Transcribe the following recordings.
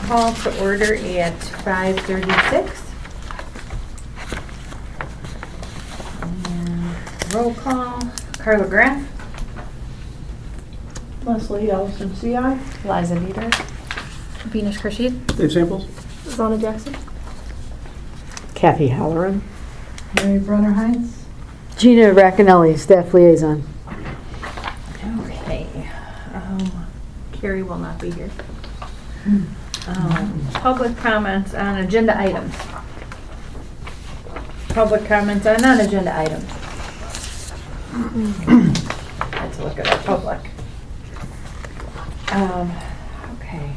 Call to order at 5:36. And roll call, Carla Graff. Leslie Ellison, CI. Liza Nieder. Venus Khurshid. Dave Samples? Zana Jackson. Kathy Halloran. Mary Brunner Hines. Gina Racanelli, staff liaison. Okay. Carrie will not be here. Public comments on agenda items. Public comments on non-agenda items. Let's look at our public. Okay.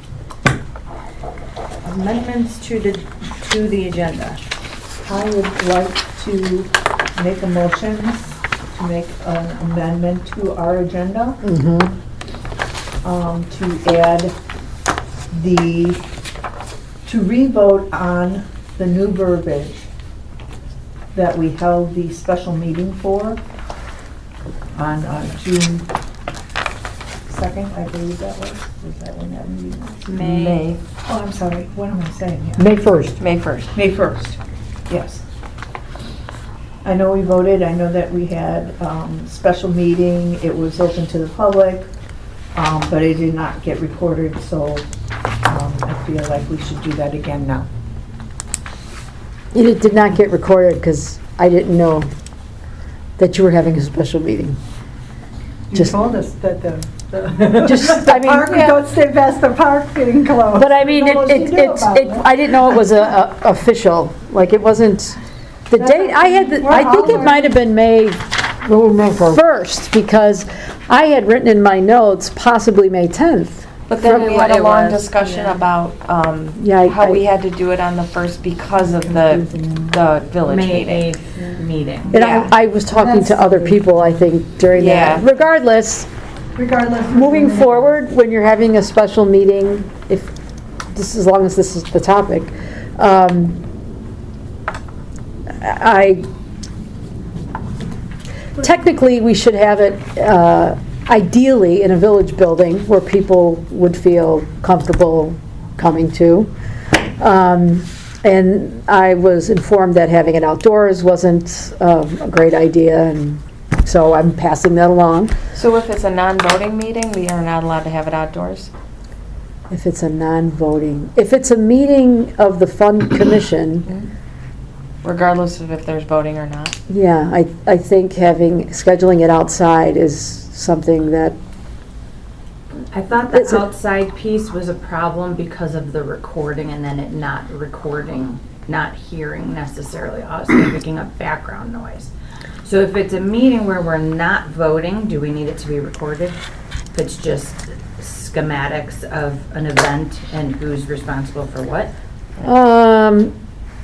Amendments to the agenda. I would like to make a motion to make an amendment to our agenda, to add to re-vote on the new verbiage that we held the special meeting for on June 2nd, I believe that was that when that meeting was? May. Oh, I'm sorry, what am I saying here? May 1st. May 1st. May 1st, yes. I know we voted, I know that we had special meeting, it was open to the public, but it did not get recorded, so I feel like we should do that again now. It did not get recorded because I didn't know that you were having a special meeting. You Just- told us that the Just, I mean, park, yeah. don't stay past the park getting closed. But I mean, What else to do about it? I didn't know it was a official, like it wasn't, the date, I think it might have been May 1st, because I had written in my notes possibly May 10th. But then we had a It long was, discussion yeah. about Yeah, how we had to do it on the 1st because of the village May meeting. 8th meeting. And Yeah. I was talking to other people, I think, during that. Yeah. Regardless, Regardless. moving forward, when you're having a special meeting, as long as this is the topic, technically, we should have it ideally in a village building where people would feel comfortable coming to. And I was informed that having it outdoors wasn't a great idea, and so I'm passing that along. So if it's a non-voting meeting, we are not allowed to have it outdoors? If it's a non-voting, if it's a meeting of the fund commission, Regardless of if there's voting or not? yeah, I think scheduling it outside is something that, I thought It's the a- outside piece was a problem because of the recording and then it not recording, not hearing necessarily us and picking up background noise. So if it's a meeting where we're not voting, do we need it to be recorded? If it's just schematics of an event and who's responsible for what?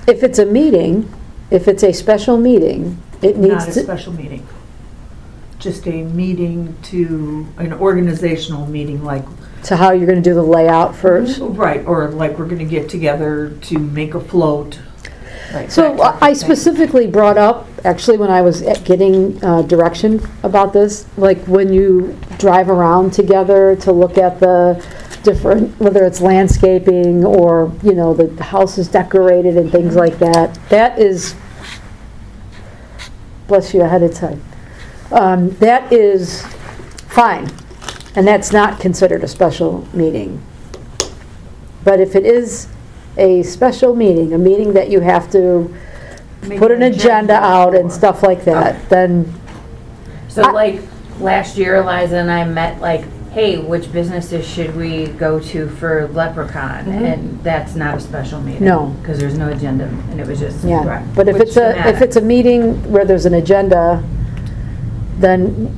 if it's a meeting, if it's a special meeting, it Not needs a to, special meeting. Just a meeting an organizational meeting like. to how you're going to do the layout first. Right, or like we're gonna get together to make a float. Right. So I specifically brought up, actually, when I was getting direction about this, like when you drive around together to look at the different, whether it's landscaping or, the house is decorated and things like that, that is, bless you ahead of time, that is fine, and that's not considered a special meeting. But if it is a special meeting, a meeting that you have to put an agenda out and for. stuff like that, then, So like last year, Eliza and I met like, hey, which businesses should we go to for Leprechaun? And that's not a special meeting. No. Because there's no agenda and it was just. yeah. But if Which it's a meeting where there's an agenda, then,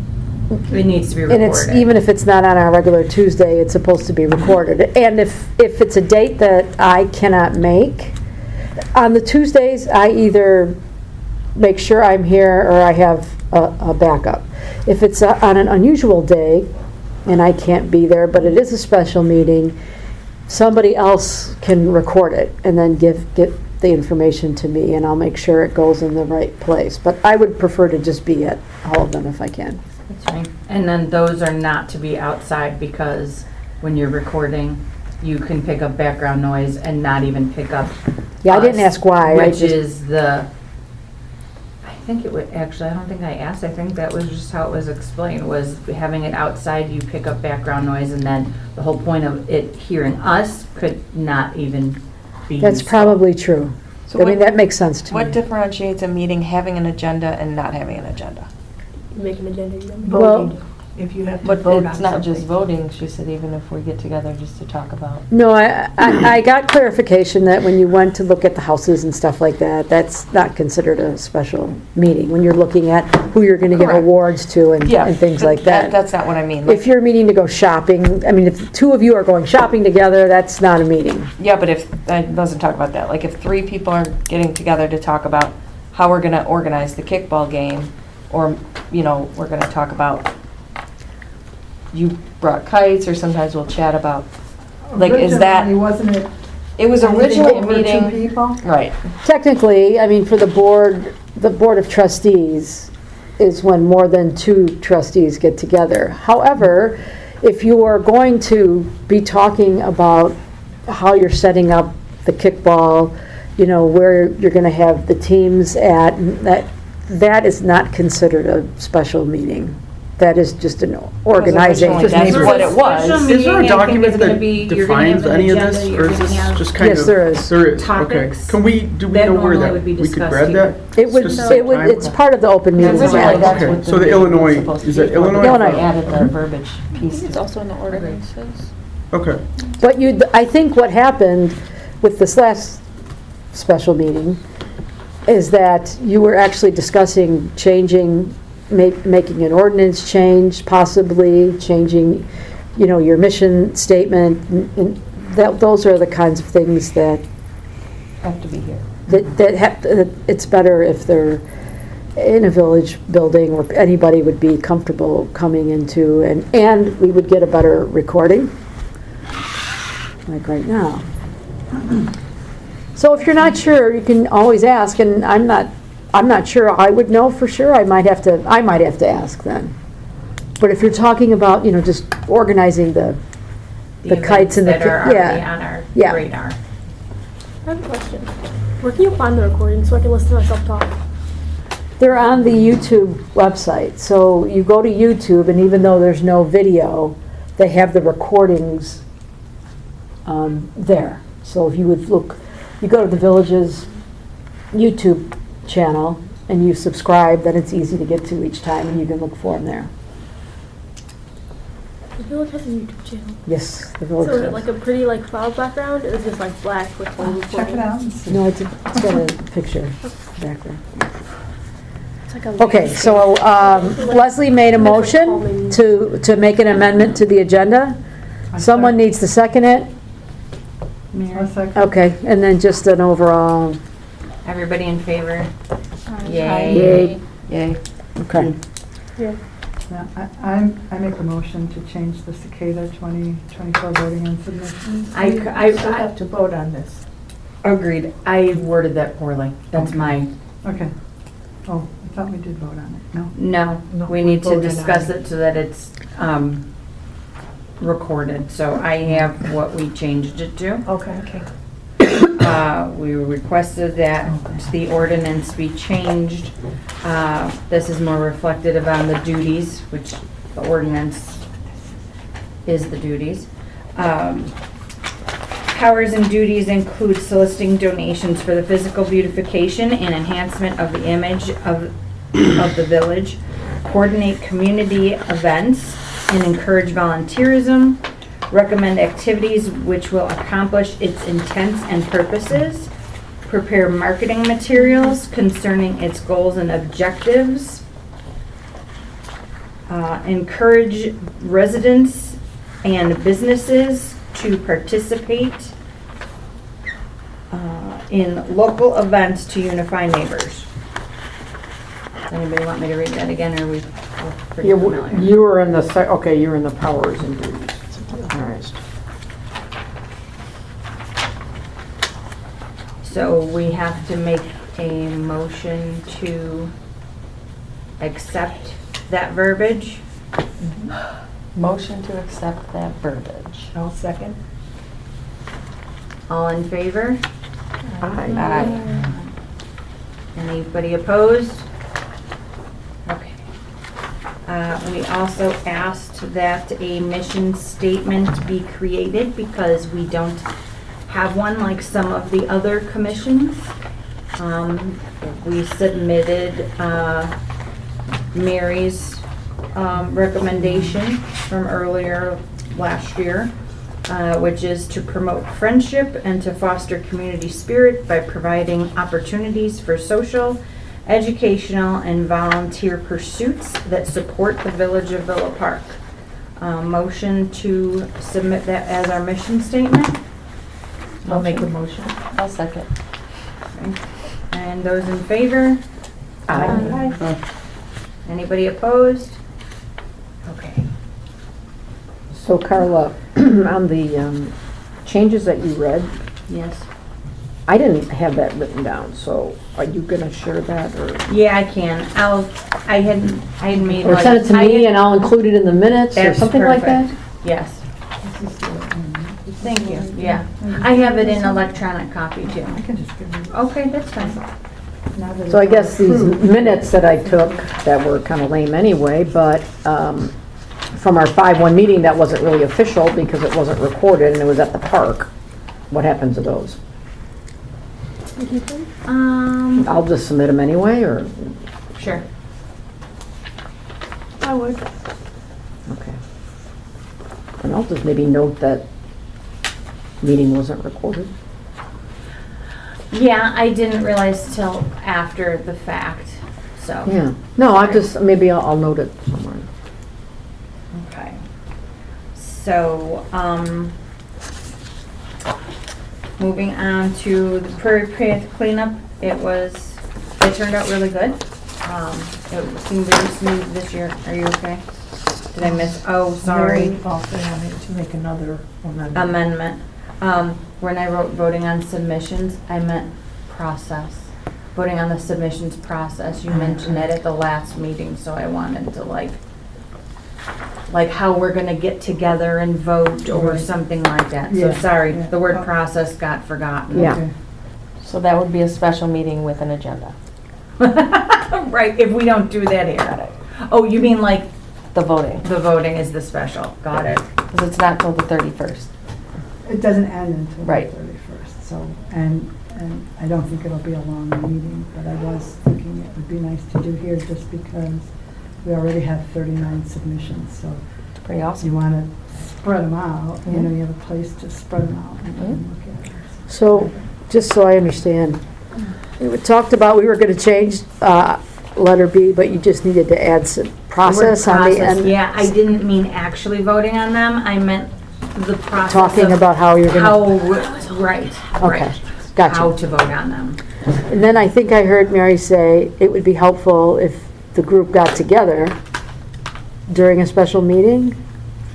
It needs to be and recorded. it's, even if it's not on our regular Tuesday, it's supposed to be recorded. And if it's a date that I cannot make, on the Tuesdays, I either make sure I'm here or I have a backup. If it's on an unusual day and I can't be there, but it is a special meeting, somebody else can record it and then get the information to me, and I'll make sure it goes in the right place. But I would prefer to just be at all of them if I can. That's fine. And then those are not to be outside because when you're recording, you can pick up background noise and not even pick up Yeah, I didn't us, ask why. I Which just- is the, I think it would, actually, I don't think I asked, I think that was just how it was explained, was having it outside, you pick up background noise, and then the whole point of it hearing us could not even be That's useful. probably true. So I mean, what- that makes sense to What me. differentiates a meeting having an agenda and not having an agenda? Make an agenda, you know? Well- Voting, if you have to But vote on it's not just something. voting, she said, even if we get together just to talk about. No, I got clarification that when you went to look at the houses and stuff like that, that's not considered a special meeting, when you're looking at who you're gonna give Correct. awards to and things but like that. That's not what I mean. If you're meeting to go shopping, I mean, if the two of you are going shopping together, that's not a meeting. Yeah, but if, I wasn't talking about that, like if 3 people are getting together to talk about how we're gonna organize the kickball game, or, you know, we're gonna talk about, you brought kites, or sometimes we'll chat about, like, is that, Originally, wasn't it? it was originally a over 2 meeting, people? right, Technically, I mean, for the Board of Trustees is when more than 2 trustees get together. However, if you are going to be talking about how you're setting up the kickball, you know, where you're going to have the teams at, that is not considered a special meeting. That is just an organizing. originally that's what it was. Special Is there a meeting, I think, document is gonna that be- you're gonna have defines an any of agenda, this, you're or is gonna this have just kind of? Yes, there is. There is, okay. topics Do we that know where normally that, would be we could discussed grab here. that? It would, Just to save time? it's part of the Open Meetings Originally, Act. that's Okay, what so the meeting was Illinois- supposed to is be it for, Illinois? but Illinois. they added the verbiage I piece. think it's also in the ordinances. Okay. But I think what happened with this last special meeting is that you were actually discussing changing, making an ordinance change, possibly changing, you know, your mission statement. And those are the kinds of things that Have to be here. it's better if they're in a village building where anybody would be comfortable coming into, and we would get a better recording, like right now. So if you're not sure, you can always ask, and I'm not sure I would know for sure. I might have to ask then. But if you're talking about, you know, just organizing the kites and the events that are already yeah. on our Yeah. radar. I have a question. Where can you find the recording so I can listen to myself talk? They're on the YouTube website. So you go to YouTube, and even though there's no video, they have the recordings there. So if you would look, you go to the village's YouTube channel and you subscribe, then it's easy to get to each time, and you can look for them there. The village has a YouTube channel. Yes, the village So is it does. like a pretty like cloud background, or is it just like black with one Check it out and see. No, it's got a picture background. It's like a Okay, landscape. so Leslie made a motion to make an amendment to the agenda. Someone needs to second it. A second. Okay, and then just an overall, Everybody in favor? Yay. Yay. Yay. okay. Yeah. Yeah, I make a motion to change the cicada 2024 voting and submissions. I still have to vote on this. agreed. I worded that poorly. That's Okay. my, Okay. Oh, I thought we did vote on it. No? no, No, we we need to voted on discuss it. it so that it's recorded. So I have what we changed it to. Okay. We requested that the ordinance be changed. This is more reflective on the duties, which the ordinance is the duties. Powers and duties include soliciting donations for the physical beautification and enhancement of the image of the village, coordinate community events, and encourage volunteerism, recommend activities which will accomplish its intents and purposes, prepare marketing materials concerning its goals and objectives, encourage residents and businesses to participate in local events to unify neighbors. Does anybody want me to read that again, or are we pretty familiar? You were in the, okay, you were in the powers and duties. All right. So we have to make a motion to accept that verbiage. Motion to accept that verbiage. I'll second. All in favor? Aye. Anybody opposed? Okay. We also asked that a mission statement be created because we don't have one like some of the other commissions. We submitted Mary's recommendation from earlier last year, which is to promote friendship and to foster community spirit by providing opportunities for social, educational, and volunteer pursuits that support the village of Villa Park. Motion to submit that as our mission statement. I'll make a motion. I'll second. And those in favor? Aye. Anybody opposed? Okay. So Carla, on the changes that you read, Yes. I didn't have that written down, so are you gonna share that or? Yeah, I can. I had made Or like. send it to I me had- and I'll include it in the minutes or That's something like that? perfect. Yes. Thank you, yeah. I have it in electronic copy too. I can just give you. Okay, that's fine. So I guess these minutes that I took that were kind of lame anyway, but from our 5-1 meeting, that wasn't really official because it wasn't recorded and it was at the park. What happens to those? I'll just submit them anyway, or? Sure. I would. Okay. And I'll just maybe note that meeting wasn't recorded. Yeah, I didn't realize till after the fact, so. Yeah. No, I just, maybe I'll note it somewhere. Okay. So, moving on to the Prairie Path cleanup, it turned out really good. It seemed very smooth this year. Are you okay? Did I miss? Oh, sorry. Mary also wanted to make another Amendment. When I wrote voting on submissions, I meant process. Voting on the submissions process. You mentioned that at the last meeting, so I wanted to like how we're gonna get together and vote or Right. something like that. So Yeah, sorry, yeah. the word Oh. process got forgotten. Yeah. So that would be a special meeting with an agenda. Right, if we don't do that here. Oh, you mean like The voting, the voting is the special, got it. because it's not till the 31st. It doesn't end until the Right. 31st, so, and I don't think it'll be a long meeting, but I was thinking it would be nice to do here just because we already have 39 submissions, so Pretty you awesome. want to spread them out, you know, you have a place to spread them out and look at it. So, just so I understand, we talked about we were gonna change letter B, but you just needed to add some process on the Process, end. yeah, I didn't mean actually voting on them, I meant the process Talking of about how you're gonna, right, okay, right. gotcha. How to vote on them. And then I think I heard Mary say it would be helpful if the group got together during a special meeting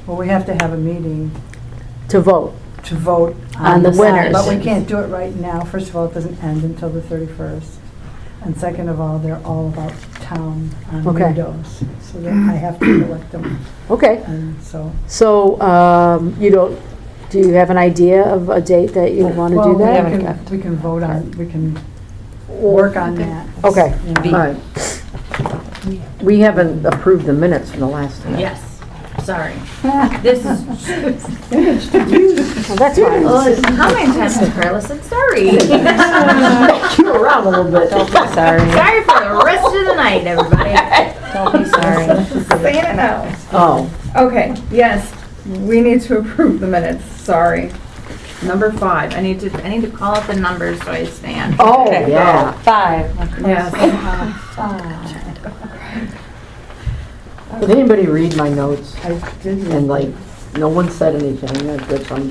Well, we have to have a meeting to vote. to vote On the winners. But we can't do it right now. First of all, it doesn't end until the 31st. And second of all, they're all about town on Okay. windows, so that I have to collect them, Okay, and so. so, do you have an idea of a date that you want to Well, do that? we can vote on, we can work on that. Okay. Yeah. All right. We haven't approved the minutes from the last time. Yes, sorry. This is, Well, that's fine. how many times has Carla said sorry? You were around a little bit. Don't be sorry. Sorry for the rest of the night, everybody. Don't be sorry. Saying it now. Oh, Okay, yes, we need to approve the minutes, sorry. Number 5, I need to call out the numbers so I stand. oh, Okay. yeah. 5. Yes. Did anybody read my notes? I did. And like, no one said anything, that's good, so I'm,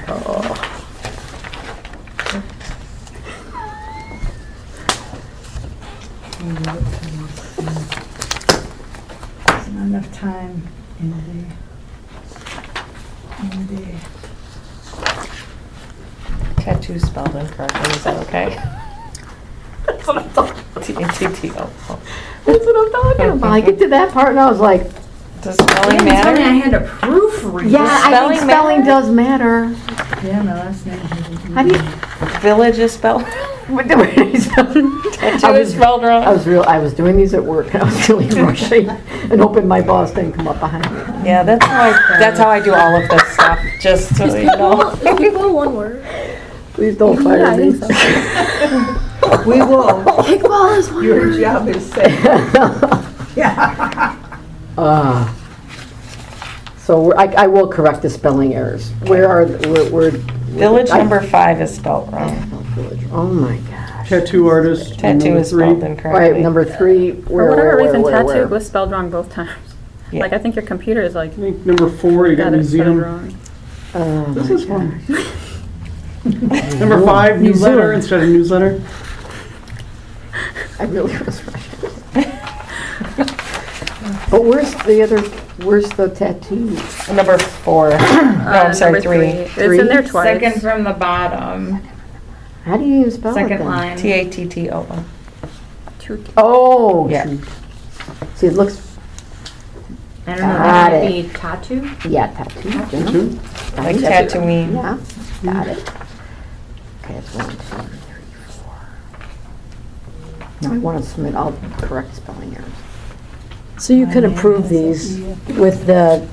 oh. There's not enough time in the day. Tattoo spelled incorrectly, is that okay? That's what I'm talking T-A-T-T-O. That's what I'm talking about. I get to that part and I was like, Does spelling You didn't tell me I matter? had to proofread. Yeah, I think Spelling spelling matter? does matter. Yeah, my last name. How do you? Village is spelled, What the way is spelled? tattoo is spelled wrong. I was doing these at work, and I was really rushing, and hoping my boss didn't come up behind me. Yeah, that's how I do all of this stuff, just so you know. Is people one word? Please don't Yeah, fire I me. think so. We will. Kickball is one Your word. job is safe. Yeah. So I will correct the spelling errors. Where? Village number 5 is spelled wrong. Village. Oh my gosh. Tattoo artist. Tattoo number is 3. spelled Right, incorrectly. number 3, For whatever reason, tattoo where? was spelled wrong both times. Yeah. Like, I think your computer is like, I think number 4, you got got it spelled museum. wrong. Oh This my is fun. gosh. Number 5, newsletter Museum. instead of newsletter. I really was rushing. But where's the tattoo? Number 4. No, I'm sorry, number 3. It's in there twice. Second from the bottom, How do you even spell it second then? line. Tatto. Two- Oh, Yeah. see, it looks, I don't know, Got that might it. be tattoo? yeah, tattoo. yeah. Tattoo. Like That's- Tatooine. Yeah, got it. Okay, it's 1, 2, 3, 4. Now I want to submit all the correct spelling errors. So you can approve these with the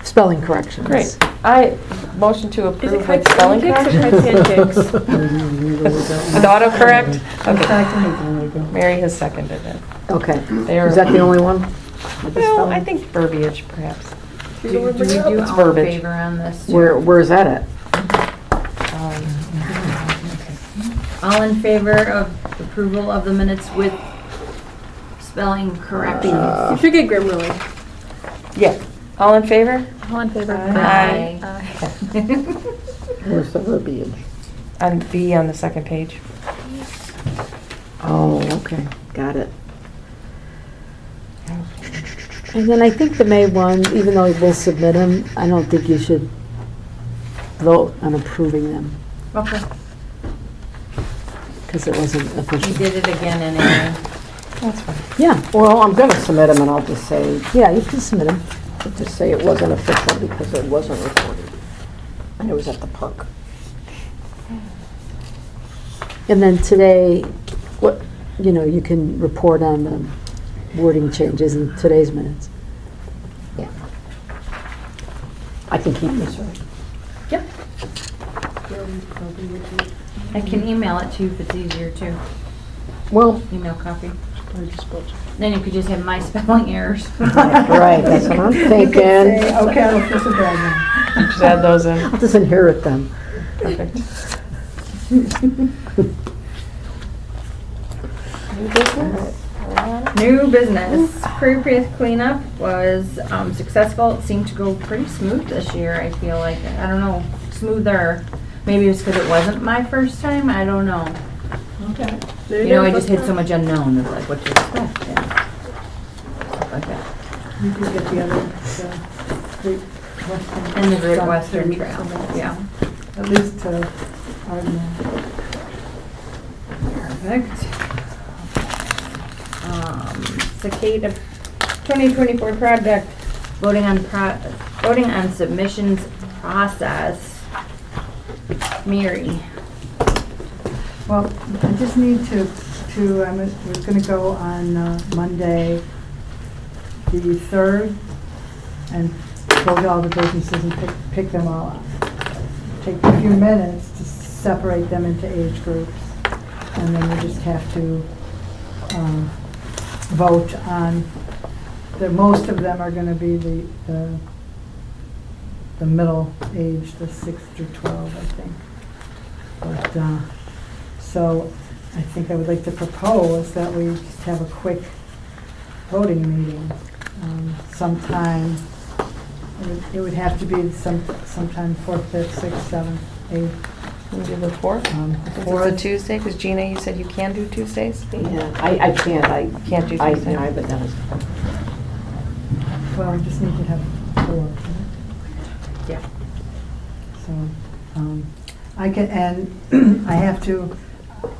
spelling corrections. Great. I motion to Is it approve kite with spelling pancakes or correction. kite pancakes? With autocorrect? Okay. There we go. Mary has seconded it. Okay, They are- is that the only one? with the Well, spelling? I think verbiage perhaps. Do we do It's all in verbiage. favor on this? too? Where's that at? Um, All in favor of approval of the minutes with spelling corrections? You should get Grammarly. Yeah. All in favor? All in favor? Aye. Where's the verbiage? On B on the second page. Oh, okay, got it. And then I think the May one, even though we'll submit them, I don't think you should vote on approving them, Okay, because it wasn't we official. did it again anyway. That's fine. Yeah, Well, I'm gonna submit them and I'll just say, yeah, you can submit them. just say it wasn't official because it wasn't recorded. And it was at the park. And then today, what, you can report on the wording changes in today's minutes. Yeah. I can keep this, right? Yep. I can email it to you if it's easier too. Well, Email copy. Then you could just have my spelling errors. right, that's what I'm You could thinking. say, okay, I don't feel so bad now. Just add those in. I'll just inherit them. Perfect. New business? New business. Previous cleanup was successful. It seemed to go pretty smooth this year, I feel like. I don't know, smoother. Maybe it's because it wasn't my first time. I don't know. Okay. You know, I just had so much unknown of like what to expect and stuff like that. You could get the other, Great Western. And the Great done Western too, Trail, so that's- yeah. At least to Ardmore. Perfect. Cicada 2024 project, voting on submissions process. Mary. Well, I just need to, we're gonna go on Monday, the 3rd, and go to all the businesses and pick them all up. Take a few minutes to separate them into age groups, and then we just have to vote on, most of them are gonna be the middle age, the 6 through 12, I think. But, so I think I would like to propose that we just have a quick voting meeting sometime. It would have to be sometime 4th, 5th, 6th, 7th, 8th. Can we do the 4th? Is it a Tuesday? Because Gina, you said you can do Tuesdays? Yeah, I can't, Can't do I Tuesday. have a dentist. Well, we just need to have 4. Yeah. So, I can, and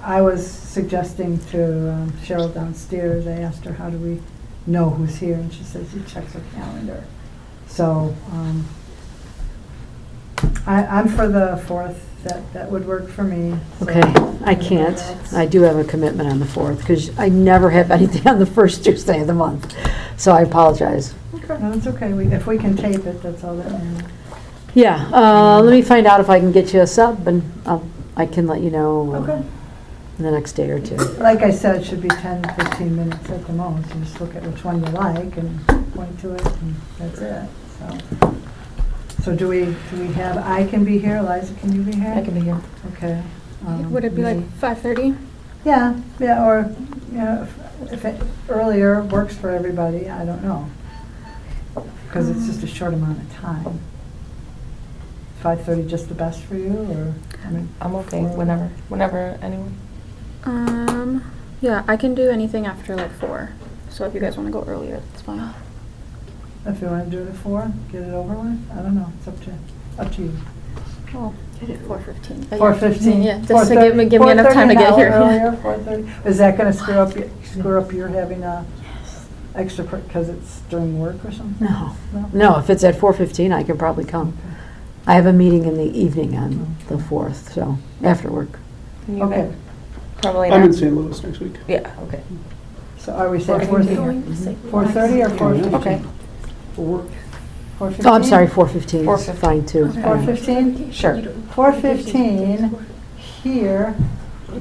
I was suggesting to Cheryl downstairs, I asked her, how do we know who's here? And she says she checks her calendar. So, I'm for the 4th, that would work for me. So, Okay, I can't. I do have a commitment on the 4th, because I never have anything on the first Tuesday of the month. So I apologize. No, it's okay, if we can tape it, that's all that matters. Yeah, let me find out if I can get you a sub, and I can let you know Okay. in the next day or two. Like I said, it should be 10, 15 minutes at the most. You just look at which one you like and point to it, and that's it. So do we have, I can be here, Eliza, can you be here? I can be here. Okay. Would it be like 5:30? Yeah, or, if it earlier works for everybody, I don't know. Because it's just a short amount of time. 5:30 just the best for you, or? I mean, I'm okay, whenever anyone. Yeah, I can do anything after like 4. So if you guys want to go earlier, that's fine. If you want to do it at 4, get it over with? I don't know, it's up to you. Oh, 4:15. 4:15? Yeah, just to give me enough time to get here. 4:30. Is that going to screw up your having a extra, because it's during work or something? No, if it's at 4:15, I can probably come. I have a meeting in the evening on the 4th, so after work. Can you Okay, make- Probably I'm in not. St. Louis next week. Yeah, okay. so are we saying 4:30 or 4:15? Okay. For work. 4:15? Oh, I'm sorry, 4:15 is 4:15. fine too. 4:15? Sure. 4:15 here.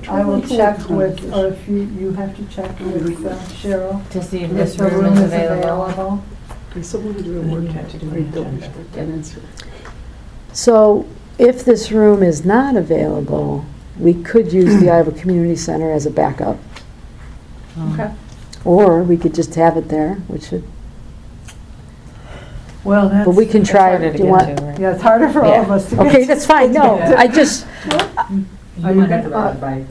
I will check with, or if you have to check with Cheryl. To see if If this the room is available. There's someone to do a work have to do I an don't agenda. expect that answer. So if this room is not available, we could use the Iowa Community Center as a backup. Okay. Or we could just have it there, which would, Well, that's. but we can It's try. harder to Do you get want? to, right? Yeah, it's harder for all of us to get. Okay, that's fine, no, I just, Are you gonna-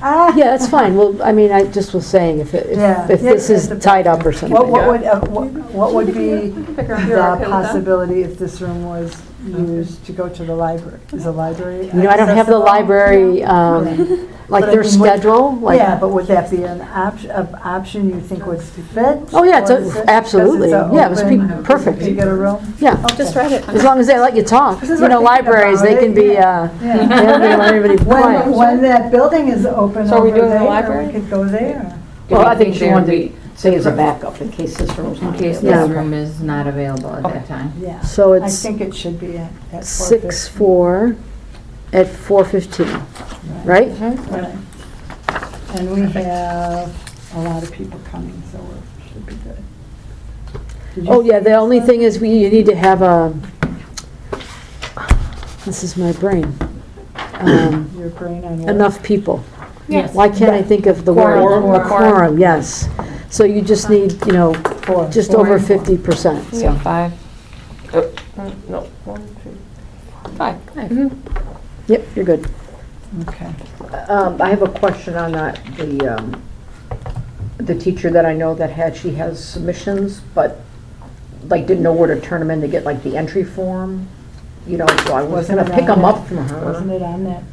yeah, that's fine, well, I mean, I just was saying, if Yeah. this is tied up or something. What would be Figure out if you're the okay with that. possibility if this room was used to go to the library? Is the library You know, I don't have the accessible? library, like But I their mean, would- schedule, like. Yeah, but would that be an option you think would fit? Oh, yeah, it's Or is it- 'cause absolutely. it's a Yeah, it was open- perfect. You get a room? Yeah, Just read it. as long as they let you talk. This is You know, what I'm thinking libraries, about they can it, be, yeah. they don't really let anybody quiet. When that building is open So are we over doing the there, library? we could go there. Well, I think she there wanted be- to say as a backup in case this room's In not case available. this room is not available at that time. Yeah. So I it's think it should be at 6/4 at 4:15, right? Right. And we have a lot of people coming, so it should be good. Did you Oh, yeah, see the only this thing is you need to have this is my brain, one? Your brain on what? enough people. Yes. Why can't I think of the word? Quorum. A quorum, yes. So you just need, Four. just Four over and four. 50%, We so. have 5. No, 1, 2, 5. Yep, you're good. Okay. I have a question on that, the teacher that I know that she has submissions, but like didn't know where to turn them in to get like the entry form, so I was Wasn't gonna it pick on them up that- from Wasn't her. it on that?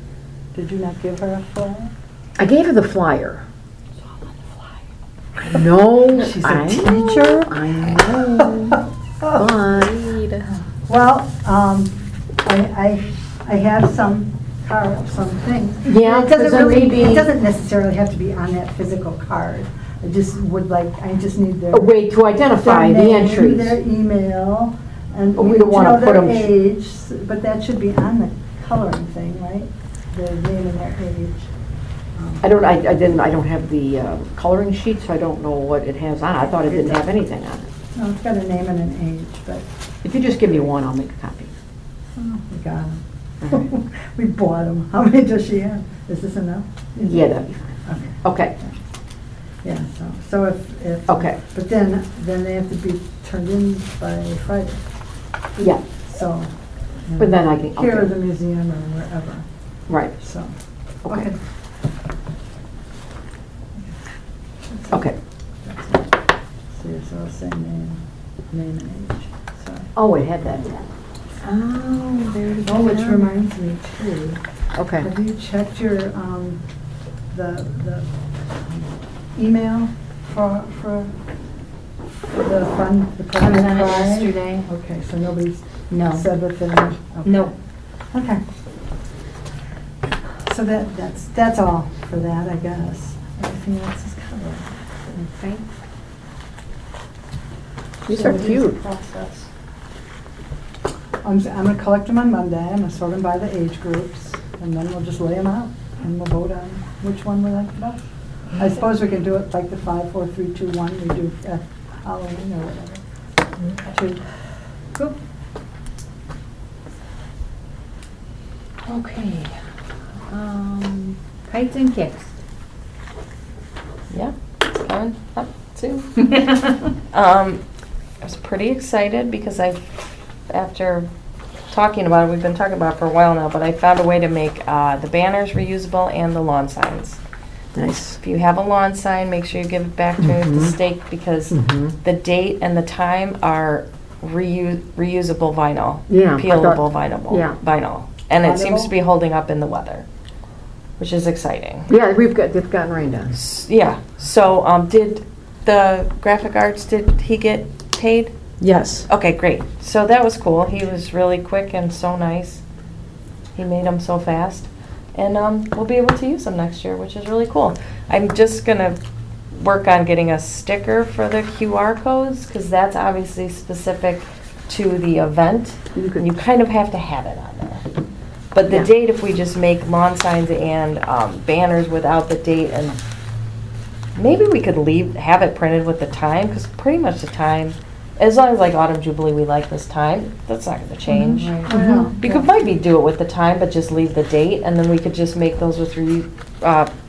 Did you not give her a flyer? I gave her the flyer. I know, She's a I teacher? I know, but, Read. Well, I have some things. Yeah, It doesn't 'cause then really, maybe- it doesn't necessarily have to be on that physical card. I just need their. a way to identify their the name, entries. Their email, and But we don't wanna put their 'em- age, but that should be on the coloring thing, right? Their name and their age. I don't have the coloring sheet, so I don't know what it has on it. I thought it didn't have anything on it. No, it's got a name and an age, but If you just give me one, I'll make a copy. we got them. We bought them. How many does she have? Is this enough? Yeah, that'd be fine. Okay. Okay, Yeah, so if. Okay. But then they have to be turned in by Friday, yeah, so. but then I can, Here or okay, the museum or wherever, right, so. okay, okay. So I'll say name and age, sorry. Oh, it had that. Oh, there you Oh, which reminds me too, Okay. have you checked your, the email the fund, the I was President on it Prize? yesterday. Okay, so nobody's No. said what they, okay. No. Okay. So that's all for that, I guess. Everything else is covered. Okay. These So are it is a cute. process. I'm gonna collect them on Monday, I'm gonna sort them by the age groups, and then we'll just lay them out, and we'll vote on which one we like the best. I suppose we can do it like the 5, 4, 3, 2, 1 we do at Halloween or whatever. 2. Cool. Okay. Kites and kicks. Yeah, it's coming up too. I was pretty excited because after talking about it, we've been talking about it for a while now, but I found a way to make the banners reusable and the lawn signs. Nice. If you have a lawn sign, make sure you give it back to me with the Mhm. stake because Mhm. the date and the time are reusable vinyl. Yeah, I Peelable thought- yeah. vinyl. And it seems to Vinyl? be holding up in the weather, which is exciting. Yeah, they've gotten rained on. Yeah, so did the graphic arts, did he get paid? Yes. Okay, great. So that was cool. He was really quick and so nice. He made them so fast. And we'll be able to use them next year, which is really cool. I'm just going to work on getting a sticker for the QR codes because that's obviously specific to the event. You kind of have to have it on there. But the Yeah. date, if we just make lawn signs and banners without the date, and maybe we could have it printed with the time, because pretty much the time, as long as like Autumn Jubilee, we like this time, that's not going to change. Right. Oh, yeah. You could maybe do it with the time, but just leave the date, and then we could just make those with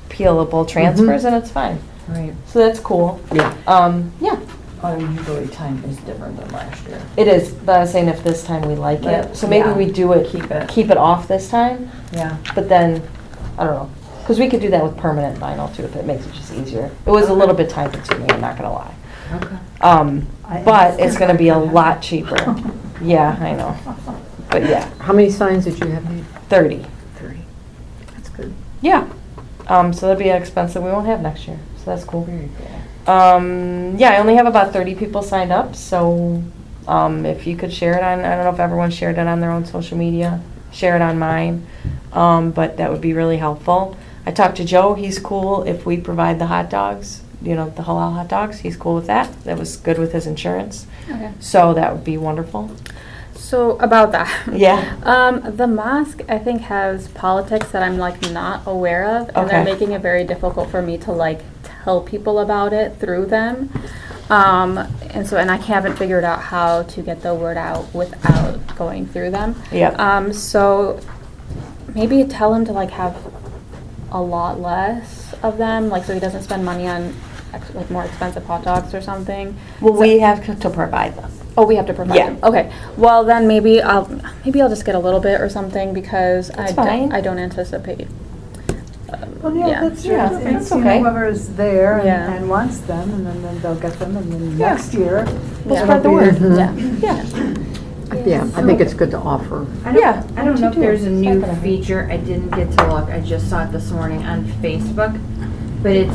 peelable transfers, and it's fine. Right. So that's cool. Yeah. Yeah, Usually time is different than last year. it is. But I was saying if this time we like Yeah. it, so maybe Yeah. we do it, Keep it. off this time, Yeah. but then I don't know, because we could do that with permanent vinyl too if it makes it just easier. It was a little bit time consuming. I'm not gonna lie. Okay. But it's gonna be a lot cheaper. Yeah, I know. But yeah, How many signs did you have made? 30. 30. That's good. Yeah. So that'll be expensive. We won't have next year, so that's cool. Very cool. Yeah, I only have about 30 people signed up, so if you could share it on, I don't know if everyone shared it on their own social media, share it on mine, but that would be really helpful. I talked to Joe, he's cool if we provide the hot dogs, the halal hot dogs, he's cool with that. That was good with his insurance, Okay. so that would be wonderful. So about that. Yeah. The mosque I think has politics that I'm like not aware of, and they're Okay. making it very difficult for me to like tell people about it through them. And I haven't figured out how to get the word out without going through them. Yeah. So maybe tell him to like have a lot less of them, like so he doesn't spend money on like more expensive hot dogs or something. Well, we have to provide them. Oh, we have to provide Yeah. them. Okay. Well, then maybe I'll just get a little bit or something because That's fine. I don't anticipate. Well, yeah, Yeah. that's true. Yeah, It's, that's you know, okay. whoever is there Yeah. and wants them, and then they'll get them, and then Yeah. next year. We'll Yeah. spread the it'll be- word. Yeah. Yeah. Yeah, I think it's good to offer. Yeah. I don't know if there's a new Second. feature. I didn't get to look. I just saw it this morning on Facebook, but it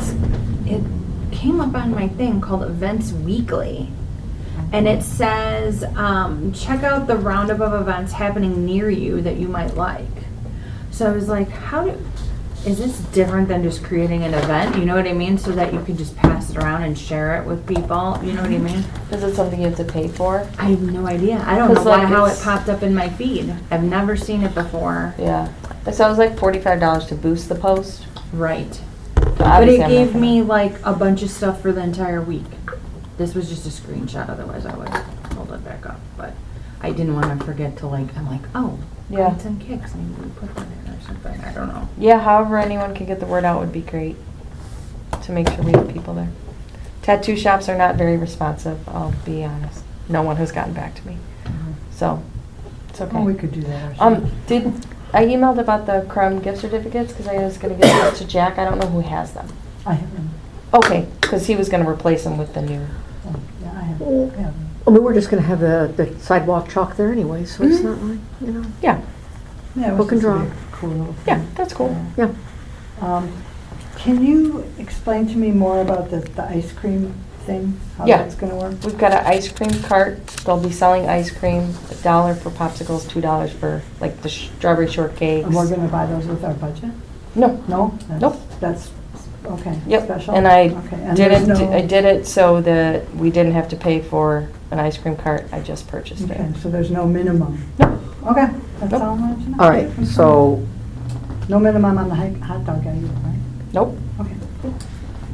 came up on my thing called Events Weekly, and it says check out the roundup of events happening near you that you might like. So I was like, is this different than just creating an event? You know what I mean? So that you can just pass it around and share it with people. You know what I mean? Is it something you have to pay for? I have no idea. I don't know 'Cause, like, how it it's- popped up in my feed. I've never seen it before. Yeah. It sounds like $45 to boost the post. Right. But But obviously it I'm gave not gonna- me like a bunch of stuff for the entire week. This was just a screenshot, otherwise I would have pulled it back up. But I didn't want to forget to I'm like, oh, Yeah. Kites and kicks. Maybe we put that in or something. I don't know. Yeah, however anyone can get the word out would be great to make sure we have people there. Tattoo shops are not very responsive, I'll be honest. No one has gotten back to me. So, it's okay. Oh, we could do that ourselves. I emailed about the Crumb gift certificates because I was going to give those to Jack. I don't know who has them. I have them. Okay, because he was going to replace them with the new. Oh, yeah, I have them. I have them. I mean, we're just gonna have the sidewalk chalk there anyway, so it's Mhm. not like, Yeah, Yeah, it was Book and just a draw. big cool little yeah, thing. that's cool. yeah. Can you explain to me more about the ice cream thing? How Yeah. that's gonna work? We've got an ice cream cart. They'll be selling ice cream, $1 for popsicles, $2 for like the strawberry shortcakes. And we're gonna buy those with our budget? No. No? That's- Nope. That's, okay, Yep. special? And I Okay, and there's no- I did it so that we didn't have to pay for an ice cream cart. I just purchased Okay, it. so there's no minimum? No. Okay, that's Nope. all I wanted to know. All right, so, No minimum on the hot dog either, right? Nope. Okay, cool.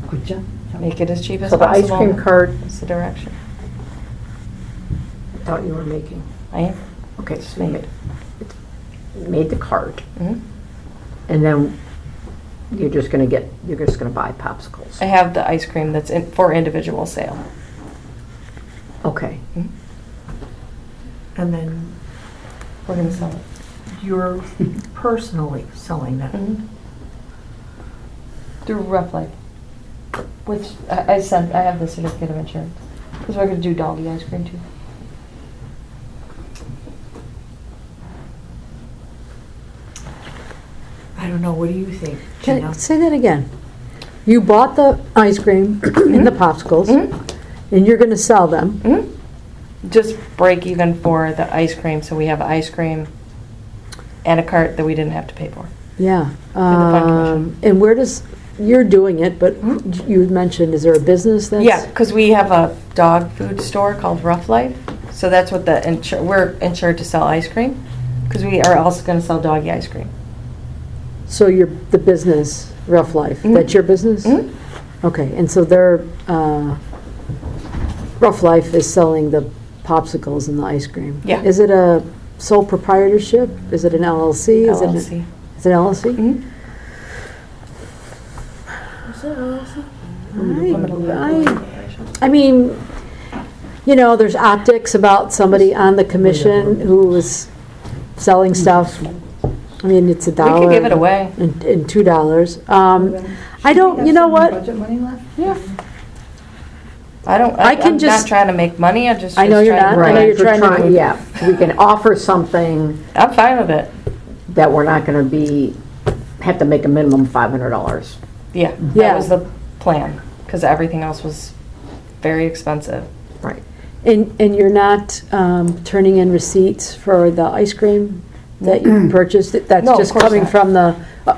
Good job. Make it as cheap as so the possible. ice cream cart, That's the direction. I thought you were making, I am. okay, so you made the cart, Mhm. and then you're just gonna buy popsicles. I have the ice cream that's for individual sale. Okay, And then We're gonna sell it. you're personally selling that. Through Rough Life, which I have the certificate of insurance, because we're gonna do doggy ice cream too. I don't know, what do you think, Can, Gina? say that again. You bought the ice cream and the popsicles, and you're gonna sell them. Just break even for the ice cream, so we have ice cream and a cart that we didn't have to pay for. Yeah. fund commission. And where does, you're doing it, but you mentioned, is there a business that's? Yeah, because we have a dog food store called Rough Life, so that's what we're insured to sell ice cream, because we are also gonna sell doggy ice cream. So you're the business, Rough Life, that's your business? Mhm. Okay, and so they're, Rough Life is selling the popsicles and the ice cream? Yeah. Is it a sole proprietorship? Is it an LLC? Is it LLC. Is it LLC? Mhm. Is it LLC? I mean, you know, there's optics about somebody on the commission who was selling stuff. I mean, it's We $1. could give it away. And $2. Then I don't, should we you know have some what? budget money left? Yeah. I can I'm just- not trying to make money, I'm just. I know you're trying to- not. I know right, you're trying to- yeah, we can offer something I'm fine with it. that we're not gonna have to make a minimum $500. Yeah, Yeah. that was the plan, because everything else was very expensive. Right. And you're not turning in receipts for the ice cream that you purchased? That's No, of just course coming not. from the,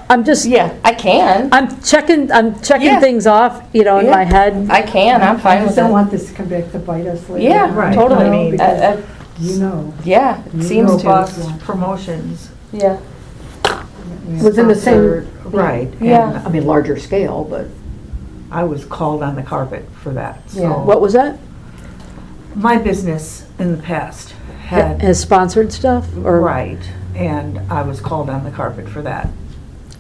I'm just, Yeah, I can. I'm checking Yeah. things off, you know, in Yeah. my head. I can, I'm I fine just with don't it. want this to come back to bite us later. Yeah, Right. totally. I mean, Because you know. Yeah, it You seems know to. Robust promotions. Yeah. Within the same, sponsored- Right. Yeah. And I mean, larger scale, but. I was called on the carpet for that, Yeah. so. What was that? My business in the past had, Has sponsored stuff? Or right, and I was called on the carpet for that.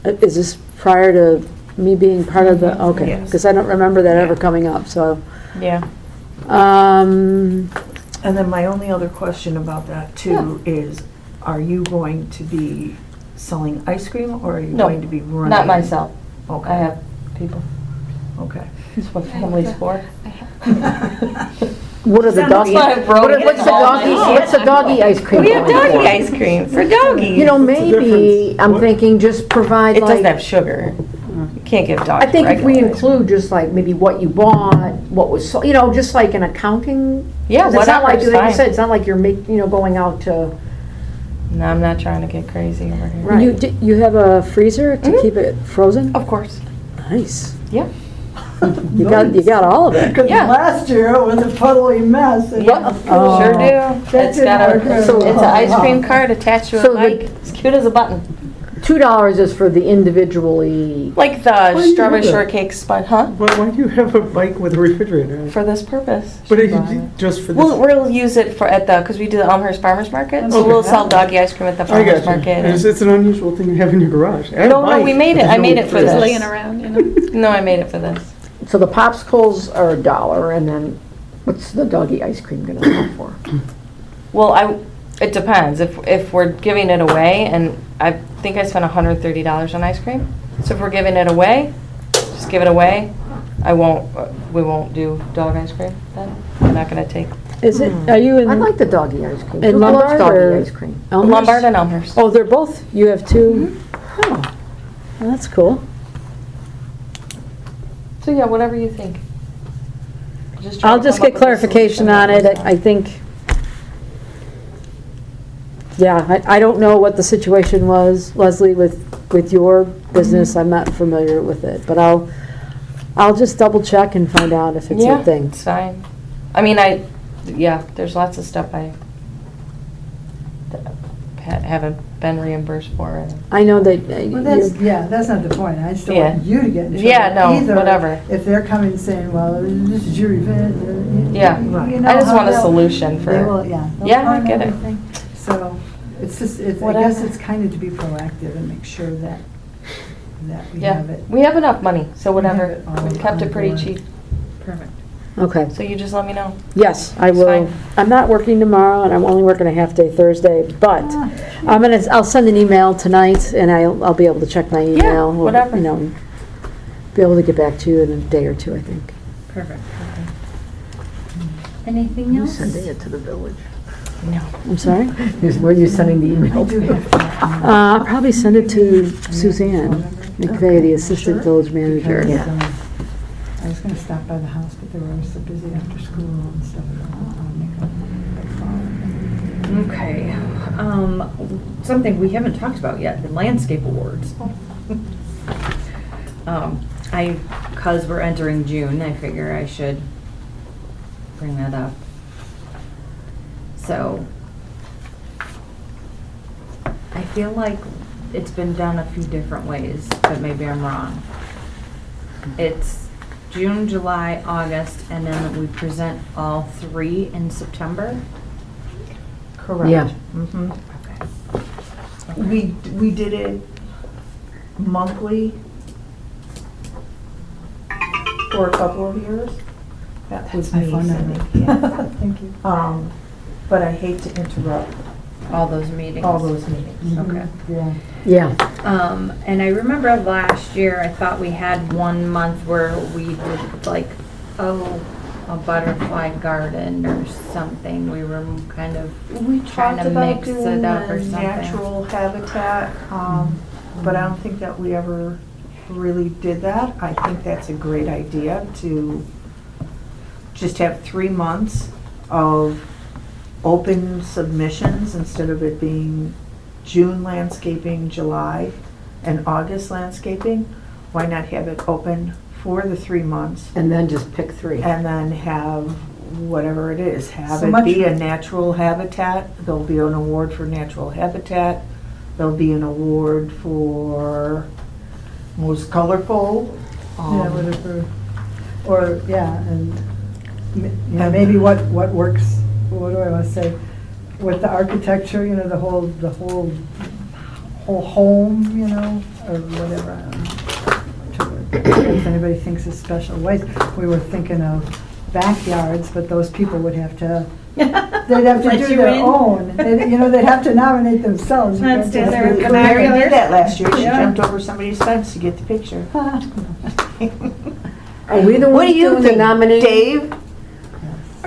Is this prior to me being part of the, okay, Yes. because I don't remember that ever Yeah. coming up, so. Yeah. And then my only other question about that too is, are you going to be selling ice cream or are you No, going to be running? Not myself. Okay. I have people. Okay. That's what family's for. What are the doggy, why I wrote it what's the all doggy, down. what's the doggy ice cream? We have going doggy for? ice cream for doggies. You know, What's the maybe, difference? I'm What- thinking just provide It doesn't like, have sugar. You can't give dogs I think if we regular ice cream. include just like maybe what you bought, what was, you know, just like an accounting. Yeah, 'Cause it's not like, whatever's like you fine. said, it's not like you're going out to, No, I'm not trying to get crazy over here. Right. You have a freezer to Mhm. keep it frozen? Of course. Nice. Yeah. You got all of it. Because Yeah. last year it was a puddly mess. and- Yeah, Oh. sure do. That It's didn't got work a, very it's an well. ice cream cart attached to a So the- bike. It's cute as a button. $2 is for the individually, Like do the you strawberry do that? shortcake spun, huh? Why do you have a bike with a refrigerator? in it? For this purpose. But just for this? We'll use it for, because we do the Elmhurst Farmers Market, so Okay. we'll sell doggy ice cream at the I farmer's got you. market. It's an unusual thing to have in your garage. I have a No, bike, we made but it. I there's made no it for fridge. this. Laying around, you know? No, I made it for this. so the popsicles are $1, and then what's the doggy ice cream gonna sell for? Well, it depends. If we're giving it away, and I think I spent $130 on ice cream. So if we're giving it away, just give it away. We won't do dog ice cream then. We're not gonna take Is it, are you in? I like the doggy ice cream. In Who loves Lombard doggy or- ice cream? Elmhurst? Lombard and Elmhurst. Oh, they're both, you have two? Mm-hmm. Oh, well, that's cool. So yeah, whatever you think. trying I'll to just come up get with a clarification solution. on it. I think, yeah, I don't know what the situation was, Leslie, with your business. I'm not familiar with it, but I'll just double check and find out if it's Yeah, a thing. it's fine. I mean, yeah, there's lots of stuff that haven't been reimbursed for. And I know that Well, that's not the point. I still Yeah. want you to get in trouble. Yeah, no, Either whatever. If they're coming saying, well, this is your event. Yeah, you know I just how want a they'll- solution for. They will, yeah. they'll Yeah, I find get it. everything. So it's just, I guess Whatever. it's kind of to be proactive and make sure that we Yeah, have it. we have enough money, so We have whatever. it all We kept on it pretty board. cheap. Perfect. Okay. So you just let me know. Yes, I It's will. fine. I'm not working tomorrow, and I'm only working a half day Thursday, but I'll send an email tonight, and I'll be able to check my email. or, whatever. You know, be able to get back to you in a day or two, I think. Perfect. Anything else? it to the village? I'm sorry? Where are you sending the email I do to? have to. I'll probably send it to Suzanne McVeigh, the Assistant Village Manager. Because, I was gonna stop by the house, but they were always so busy after school and stuff. I don't wanna make a Okay. Something we haven't talked about yet, the landscape awards. Cause we're entering June, I figure I should bring that up. So, I feel like it's been done a few different ways, but maybe I'm wrong. It's June, July, August, and then we present all 3 in September? Correct. Yeah. Mhm. Okay. We did it monthly for a couple of years. That was my me, phone Cindy. number. Yeah. Thank you. But I hate to interrupt All those meetings? all those meetings. Okay. Yeah. Yeah. And I remember last year, I thought we had one month where we did like, a butterfly garden or something. We were kind of We trying talked to about mix doing it up the or something. natural habitat, but I don't think that we ever really did that. I think that's a great idea to just have 3 months of open submissions instead of it being June landscaping, July, and August landscaping. Why not have it open for the 3 months And then just pick 3. and then have whatever it is, have So it much- be a natural habitat. There'll be an award for natural habitat. There'll be an award for most colorful. Yeah, whatever. Or, yeah, and maybe what works, what do I want to say? With the architecture, you know, the whole home, you know, or whatever. I don't know. If anybody thinks of special ways, we were thinking of backyards, but those people would have to, they'd have to Let do you their in? own. You know, they'd have to nominate themselves. You Not can't stand just there be- with Mary did that last year. She Yeah. jumped over somebody's fence to get the picture. Are we the What ones do you doing the think, nominating? Dave?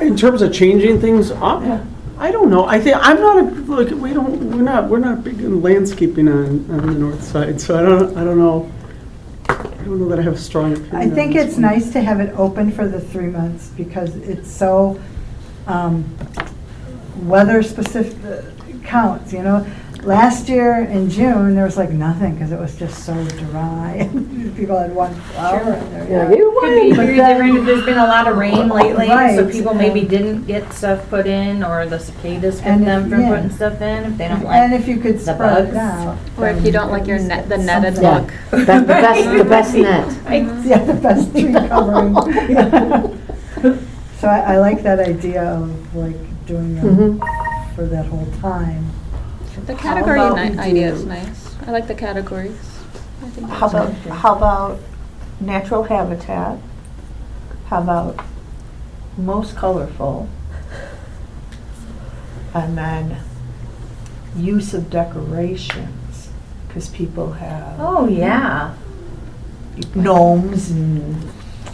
In terms of changing things up, I don't know. I think, I'm not, like, we're not big in landscaping on the north side, so I don't know. I don't know that I have a strong opinion I on think this it's one. nice to have it open for the 3 months because it's so weather specific counts, you know. Last year in June, there was like nothing because it was just so dry. People had one flower in their Yeah, yard. you Could be win. very different. There's been a lot of rain lately, so Right, people maybe and- didn't get stuff put in, or the cicadas kept And them from yeah. putting stuff in if they don't And like. if you could the spread it bugs. out. Or if you don't like your then the netted something. look. The best net. Yeah, the best tree covering. So I like that idea of like doing them for that whole time. The category about we idea do- is nice. I like the categories. I think How that's about, good. how about natural habitat? How about most colorful? And then use of decorations, because people have Oh, yeah. gnomes and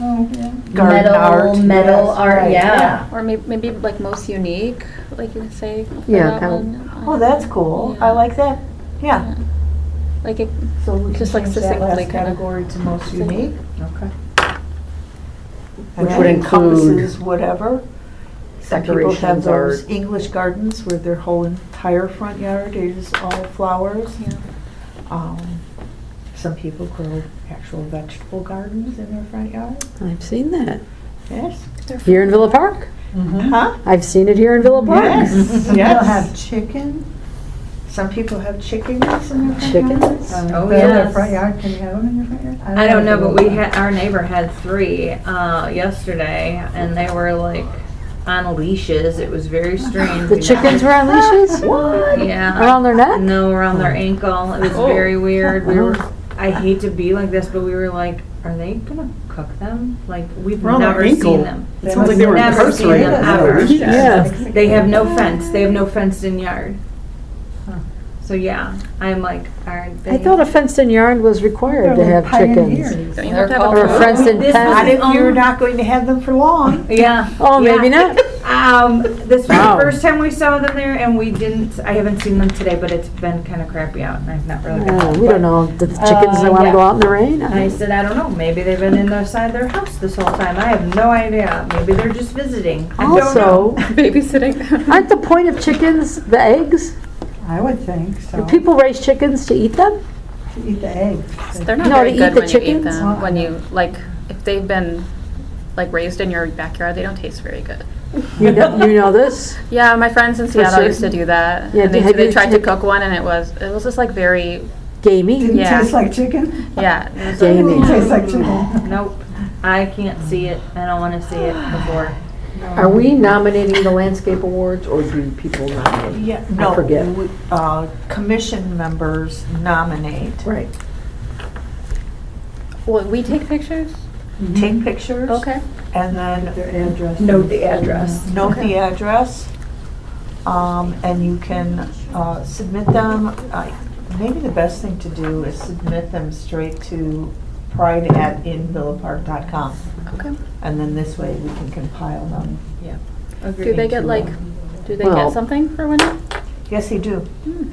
Oh, yeah. garden art. Metal Yes, art, right, yeah. Or maybe like most unique, like you say. For Yeah, that kind of. one. Oh, that's cool. I Yeah. like that. Yeah. Like it, So we can Just like change that succinctly last kinda. category to most unique. Okay. And Which that would include encompasses whatever. Some people have decorations, those art. English gardens where their whole entire front yard is all flowers. Some people grow actual vegetable gardens in their front yard. I've seen that. Yes. Here in Villa Park? Huh? I've seen it here in Villa Park. Yes. Some people Yes. have chicken. Some people have chickens in their front Chickens? yards. Oh, In their yes. front yard, can you have them in your front yard? I don't know, but we if had, our neighbor had 3 yesterday, and they were like on leashes. It was very strange. The chickens were on leashes? What? Yeah. Around their neck? No, around their ankle. It was very weird. We were, I hate to be like this, but we were like, are they gonna cook them? Like, we've Around their never ankle? seen them. It sounds like they were Never seen incarcerated. them ever. Yeah. They have no fence. They have no fenced-in yard. So yeah, I'm like, aren't they? I thought a fenced-in yard was required to have chickens. Don't you have to have Or a a coop? fenced-in This Not pen. if you're not going to have them for long. Yeah. Oh, maybe Yeah. not. This was Wow. the first time we saw them there, and we didn't. I haven't seen them today, but it's been kind of crappy out, and I've not really been. Oh, home, we but don't know, the chickens that want to yeah. go out in the rain? I said, I don't know. Maybe they've been inside their house this whole time. I have no idea. Maybe they're just visiting. I don't know. Also, Babysitting. aren't the point of chickens the eggs? I would think so. Do people raise chickens to eat them? To eat the eggs. They're not No, very to eat good the when you eat chickens? them. When you, like, if they've been, like, raised in your backyard, they don't taste very good. You know this? Yeah, my friends in Seattle used to do that. Yeah, And have they you tried to tried- cook one, and it was just, like, very, Gamey? Didn't Yeah. taste like chicken? yeah. It was Gamey. Didn't taste like chicken. Nope. I can't see it. I don't want to see it before. Are we nominating the landscape awards, or do people nominate? Yeah, I no, forget. commission members nominate, Right. Will we take pictures? take pictures. Okay. And then Their address. Note the address. note the address. And you can submit them. Maybe the best thing to do is submit them straight to pride@invillapark.com. Okay. And then this way we can compile them. Do they get, like, do they Well- get something for winning? Yes, they do.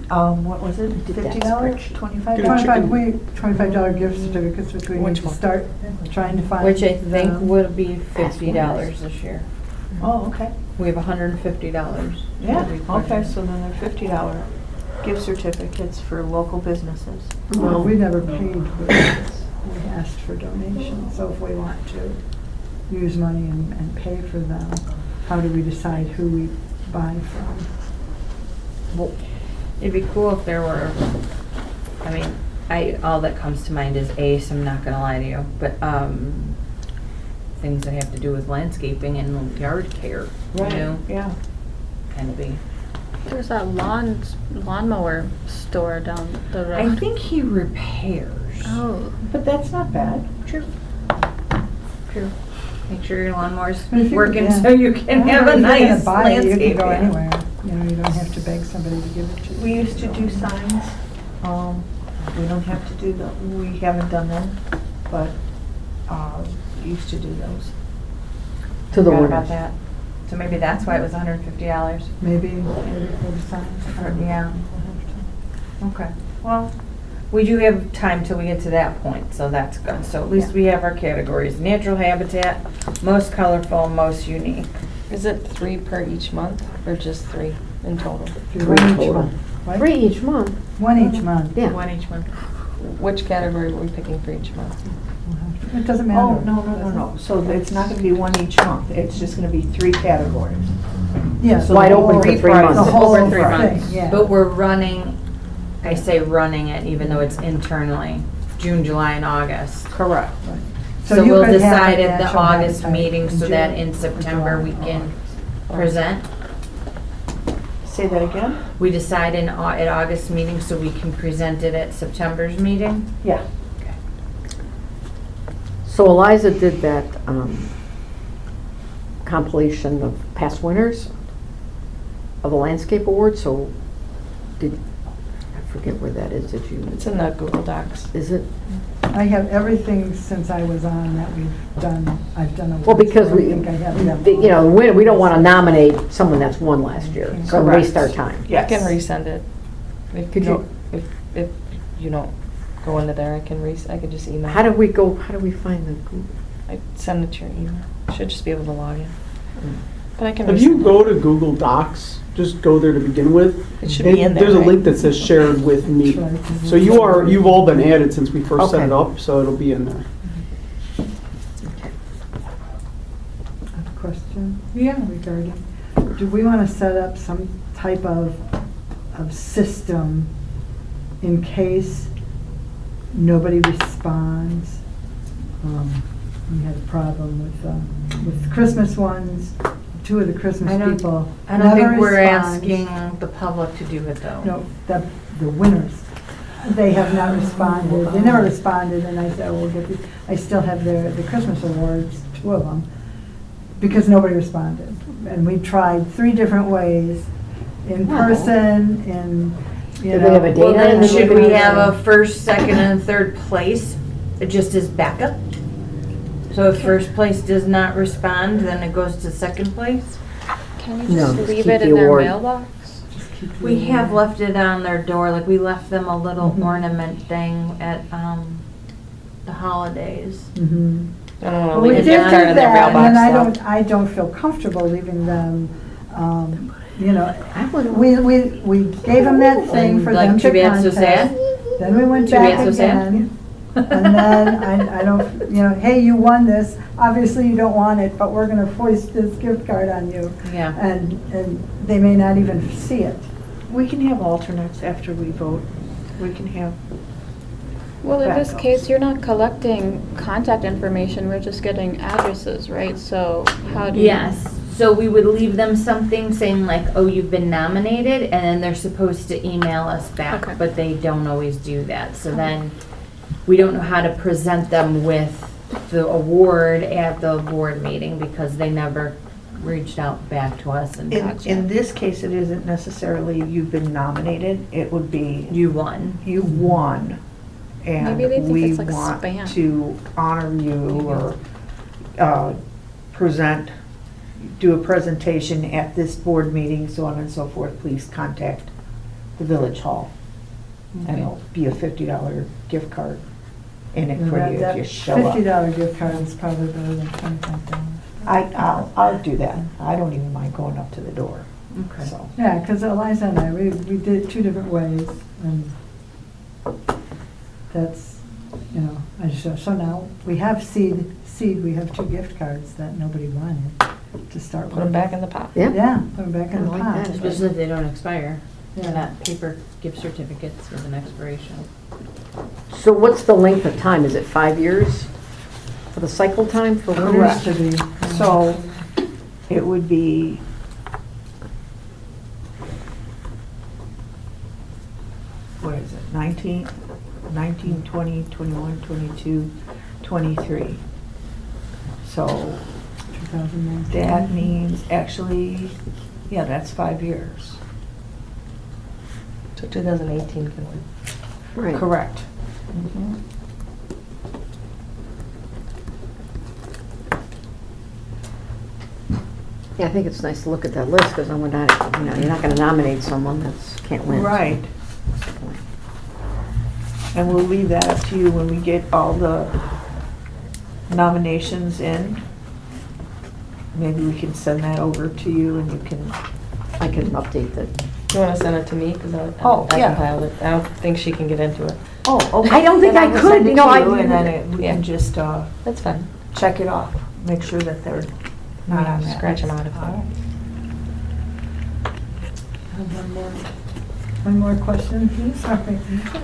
What was it? $50? $25? $25 gift certificates, which we need Which to one? start trying to find. Which I think the- would be $50 this year. Oh, okay. We have $150. Yeah, okay, so then they're $50 gift certificates for local businesses. Well, we never paid for this. We asked for donations, so if we want to use money and pay for them, how do we decide who we buy from? Well, it'd be cool if there were, I mean, all that comes to mind is Ace, I'm not gonna lie to you, but, things that have to do with landscaping and yard care, you know, Yeah. kind of be. There's that lawnmower store down the road. I think he repairs. Oh. But that's not bad. True. Make sure your lawnmower's But if you- working yeah. so you can Yeah, have a if you're gonna nice buy it, landscape. You can go yeah. anywhere, you know, you don't have to beg somebody to give it to you. We used to do signs. We don't have to do them, we haven't done them, but we used to do those. To the Forgot about winners. that. So maybe that's why it was $150. Maybe for the signs. Yeah. Okay. Well, we do have time till we get to that point, so that's good. So at least we have our categories: natural habitat, most colorful, most unique. Is it 3 per each month, or just 3 in total? Three total. What? 3 each month, One each month. yeah. One each month. Which category are we picking for each month? It doesn't matter. Oh, no. So it's not gonna be one each month, it's just gonna be 3 categories. Yeah. So Wide the open whole for 3 price- months. The whole Over 3 thing, months. yeah. But we're running, I say running it, even though it's internally, June, July, and August. Correct. So you we'll could have decide an at the actual August habitat meeting so that June in or September we July. can present. Say that again? We decide at August meeting so we can present it at September's meeting. Yeah. So Eliza did that compilation of past winners of the landscape award, so I forget where that is, did you, It's in the Google Docs. is it? I have everything since I was on that we've done, I've done awards. Well, because so we, I think I have them you know, all. we don't want to nominate someone that's won last year, so Correct. waste our time. I Yes. can resend it. If Could you- If you don't go into there, I can I could just email. How do we find the group? I send it to your email. Should just be able to log in. But I can. If you resend go to Google Docs, just go there to begin with. It should be in there, There's a right? link that says shared with me. So you've all been added since we first set it up, so it'll be in there. Question? Yeah, regarding, do we want to set up some type of system in case nobody responds? We had a problem with Christmas ones, 2 of the Christmas people. I don't never think we're respond. asking the public to do it though. No, the winners. They have not responded. They never responded, and I said, we'll get these. I still have the Christmas awards, 2 of them, because nobody responded. And we tried 3 different ways, in person, in, you Do know. they have a date Well, on then it? should we have a first, second, and third place just as backup? So if first place does not respond, then it goes to second place? Can you No, just just leave keep it the in their award. mailbox? Just keep We the- have left it on their door, like we left them a little Mhm. ornament thing at, the holidays. Mhm. I don't know, Well, we leave did a do gift card in their that, and mailbox, I don't feel comfortable leaving them, you know, I wouldn't. we gave them that thing for Like them Too to Bad, So contest. Sad? Then we went Too Bad, back So Sad? again. And then I don't, you know, hey, you won this, obviously you don't want it, but we're gonna foist this gift card on you. Yeah. And they may not even see it. We can have alternates after we vote. We can have, Well, in this Backups. case, you're not collecting contact information, we're just getting addresses, right? So how do you? Yes, so we would leave them something saying like, oh, you've been nominated, and then they're supposed to email us back, Okay. but they don't always do that. So then, we don't know how to present them with the award at the board meeting because they never reached out back to us and in this case, it isn't necessarily you've been nominated. It would be you won. you won. And Maybe they think we it's like want spam. to honor you or do a presentation at this board meeting, so on and so forth. Please contact the village hall. And it'll be a $50 gift card in it for you if you show up. $50 gift card is probably better than $25. I'll do that. I don't even mind going up to the door. Okay. So, Yeah, because Eliza and I, we did it 2 different ways, and that's, you know, so now we have seed, we have 2 gift cards that nobody wanted to start with. Put them back in the pot. Yeah. Yeah, put them back in the I like pot. that. Especially if they don't expire. They're Yeah. not paper gift certificates with an expiration. So what's the length of time? Is it 5 years for the cycle time for winners? Correct. To be. so it would be what is it, 19, 20, 21, 22, 23. So 2019. that means, actually, yeah, that's 5 years. So 2018 can win. Right. Correct. Yeah, I think it's nice to look at that list because you're not going to nominate someone that's can't win. Right. And we'll leave that up to you when we get all the nominations in. Maybe we can send that over to you and you can, I can update that. Do you want to send it to me? Because I yeah. compiled it. I don't think she can get into it. oh, okay. I don't think Then I will could. send it No, to I- you, and then we Yeah. can just That's fine. check it off, make sure that they're not on that. Scratch them list. out if All right. I have one more question. Sorry.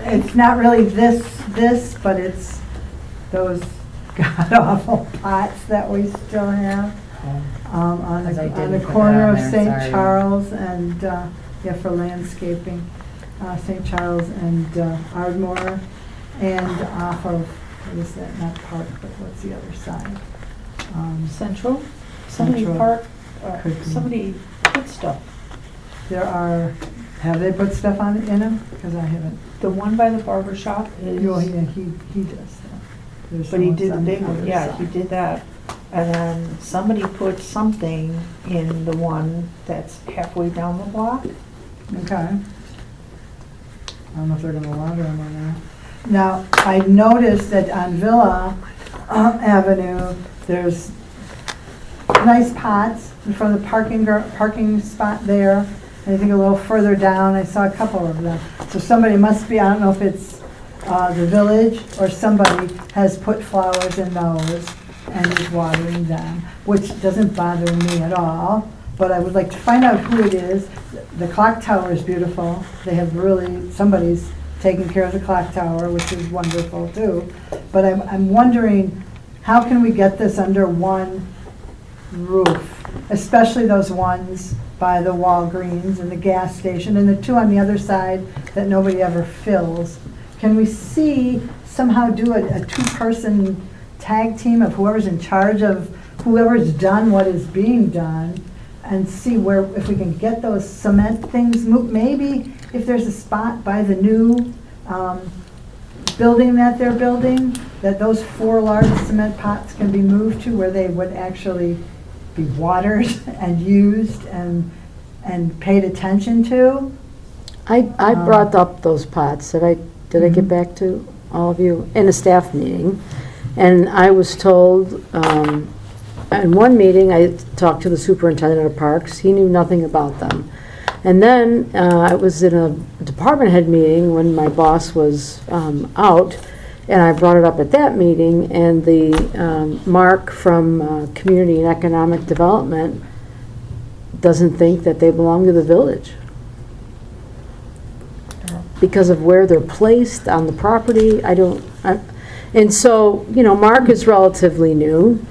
It's not really this, but it's those god-awful pots that we still have on As I the didn't put it corner on of there, St. sorry. Charles and, yeah, for landscaping, St. Charles and Ardmore, and off of, what is that, not Park, but what's the other side? Central? Somebody Central. park, Could be. somebody put stuff. There are, have they put stuff on it in them? Because I haven't. The one by the barber shop is. Oh, yeah, he does that. There's But he the did the ones on big one, other yeah, he side. did that. And then somebody put something in the one that's halfway down the block. Okay. I don't know if they're gonna allow them or not. Now, I noticed that on Villa Avenue, there's nice pots in front of the parking spot there. And I think a little further down, I saw a couple of them. So somebody must be, I don't know if it's the village or somebody has put flowers in those and is watering them, which doesn't bother me at all. But I would like to find out who it is. The clock tower is beautiful. They have really, somebody's taking care of the clock tower, which is wonderful too. But I'm wondering, how can we get this under one roof? Especially those ones by the Walgreens and the gas station and the two on the other side that nobody ever fills. Can we somehow do a two-person tag team of whoever's in charge of whoever's done what is being done, and see if we can get those cement things moved? Maybe if there's a spot by the new building that they're building, that those 4 large cement pots can be moved to where they would actually be watered and used and paid attention to. I brought up those pots. Did I get back to all of you in a staff meeting? And I was told, in one meeting, I talked to the superintendent of parks. He knew nothing about them. And then I was in a department head meeting when my boss was out, and I brought it up at that meeting, and the Mark from Community and Economic Development doesn't think that they belong to the village because of where they're placed on the property. And so, Mark is relatively new.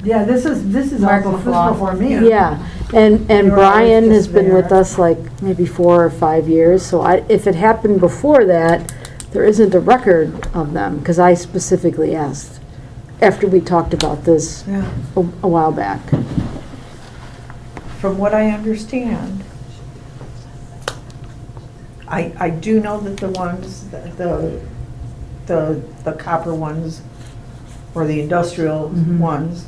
Yeah, this is all before me. Yeah, and were Brian always has just been with there. us like maybe 4 or 5 years, so if it happened before that, there isn't a record of them, because I specifically asked after we talked about this Yeah. a while back. From what I understand, I do know that the ones, the copper ones, or the industrial ones,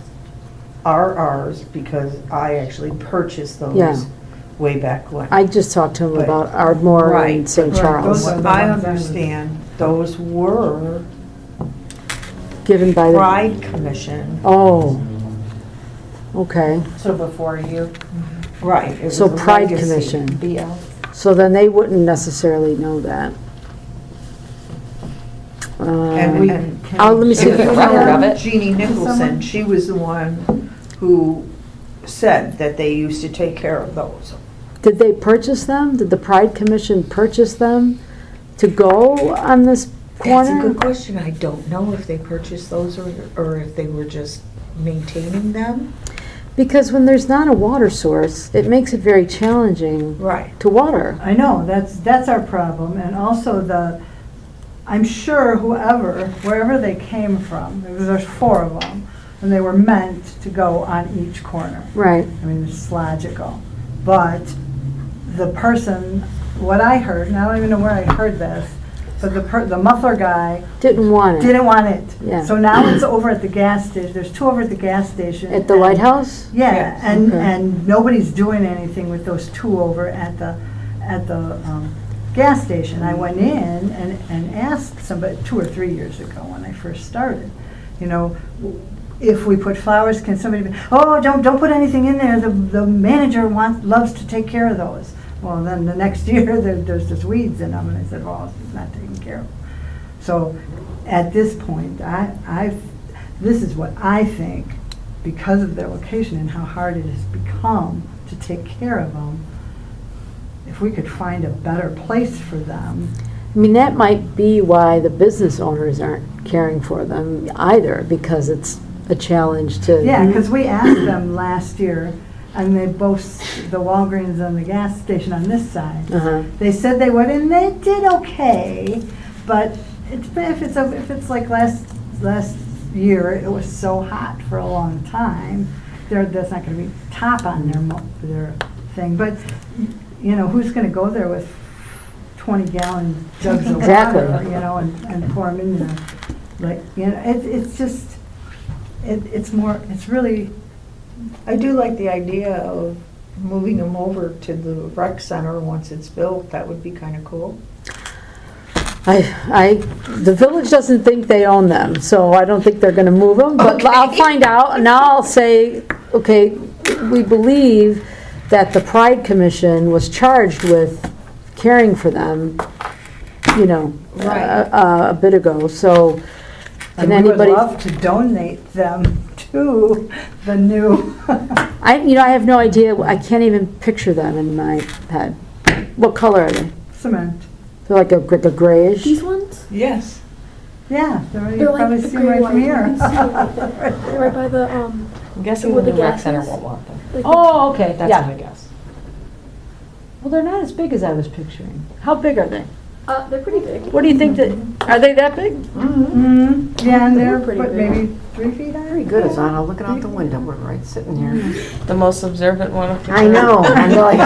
are ours, because I actually purchased those Yeah. way back when. I just talked to him But- about Ardmore and Right, St. but Charles, those are the I ones I understand those were given by the... Pride Commission. Oh, okay. So before you, Right. it was So a Pride legacy. Commission. BL. So then they wouldn't necessarily know that. And Let me see if Give I us a record can. of it. Jeannie Nicholson, she was the one who said that they used to take care of those. Did they purchase them? Did the Pride Commission purchase them to go on this corner? That's a good question. I don't know if they purchased those or if they were just maintaining them. Because when there's not a water source, it makes it very challenging Right. to water. I know, that's our problem, and also I'm sure wherever they came from, there's 4 of them, and they were meant to go on each corner. Right. I mean, it's logical. But the person, what I heard, and I don't even know where I heard this, but the muffler guy Didn't want it. didn't want it. Yeah. So now it's over at the gas station, there's 2 over at the gas station. At the and- lighthouse? Yeah, and, Okay. and nobody's doing anything with those 2 over at the gas station. I went in and asked somebody 2 or 3 years ago when I first started, if we put flowers, can somebody, don't put anything in there, the manager loves to take care of those. Well, then the next year, there's just weeds in them, and I said, well, it's not taken care of. So, at this point, this is what I think, because of their location and how hard it has become to take care of them, if we could find a better place for them. I mean, that might be why the business owners aren't caring for them either, because it's a challenge to... Yeah, because we asked them last year, and they both, the Walgreens and the gas station on this side, Uh-huh. they said they would, and they did okay, but if it's like last year, it was so hot for a long time, that's not going to be top on their thing. But who's going to go there with 20-gallon jugs of Exactly. water, and pour them in there? It's just, it's really. I do like the idea of moving them over to the rec center once it's built. That would be kind of cool. The village doesn't think they own them, so I don't think they're gonna move them, but I'll find out, and now I'll say, okay, we believe that the Pride Commission was charged with caring for them, you know, a bit ago, so can And we would anybody? love to donate them to the new. I have no idea, I can't even picture them in my head. What color are they? Cement. They're like a grayish? These ones? Yes. Yeah, you They're probably like see them right from here. They're right by the, I'm guessing With the the rec gases? center won't want them. like Oh, okay, That's yeah. my guess. Well, they're not as big as I was picturing. How big are they? they're pretty big. What do you think that, are they that big? Mhm. Yeah, and they're pretty but big. maybe 3 feet high. Very good, Azana, looking out the window, we're right sitting here. The most observant one of the I know, I'm like,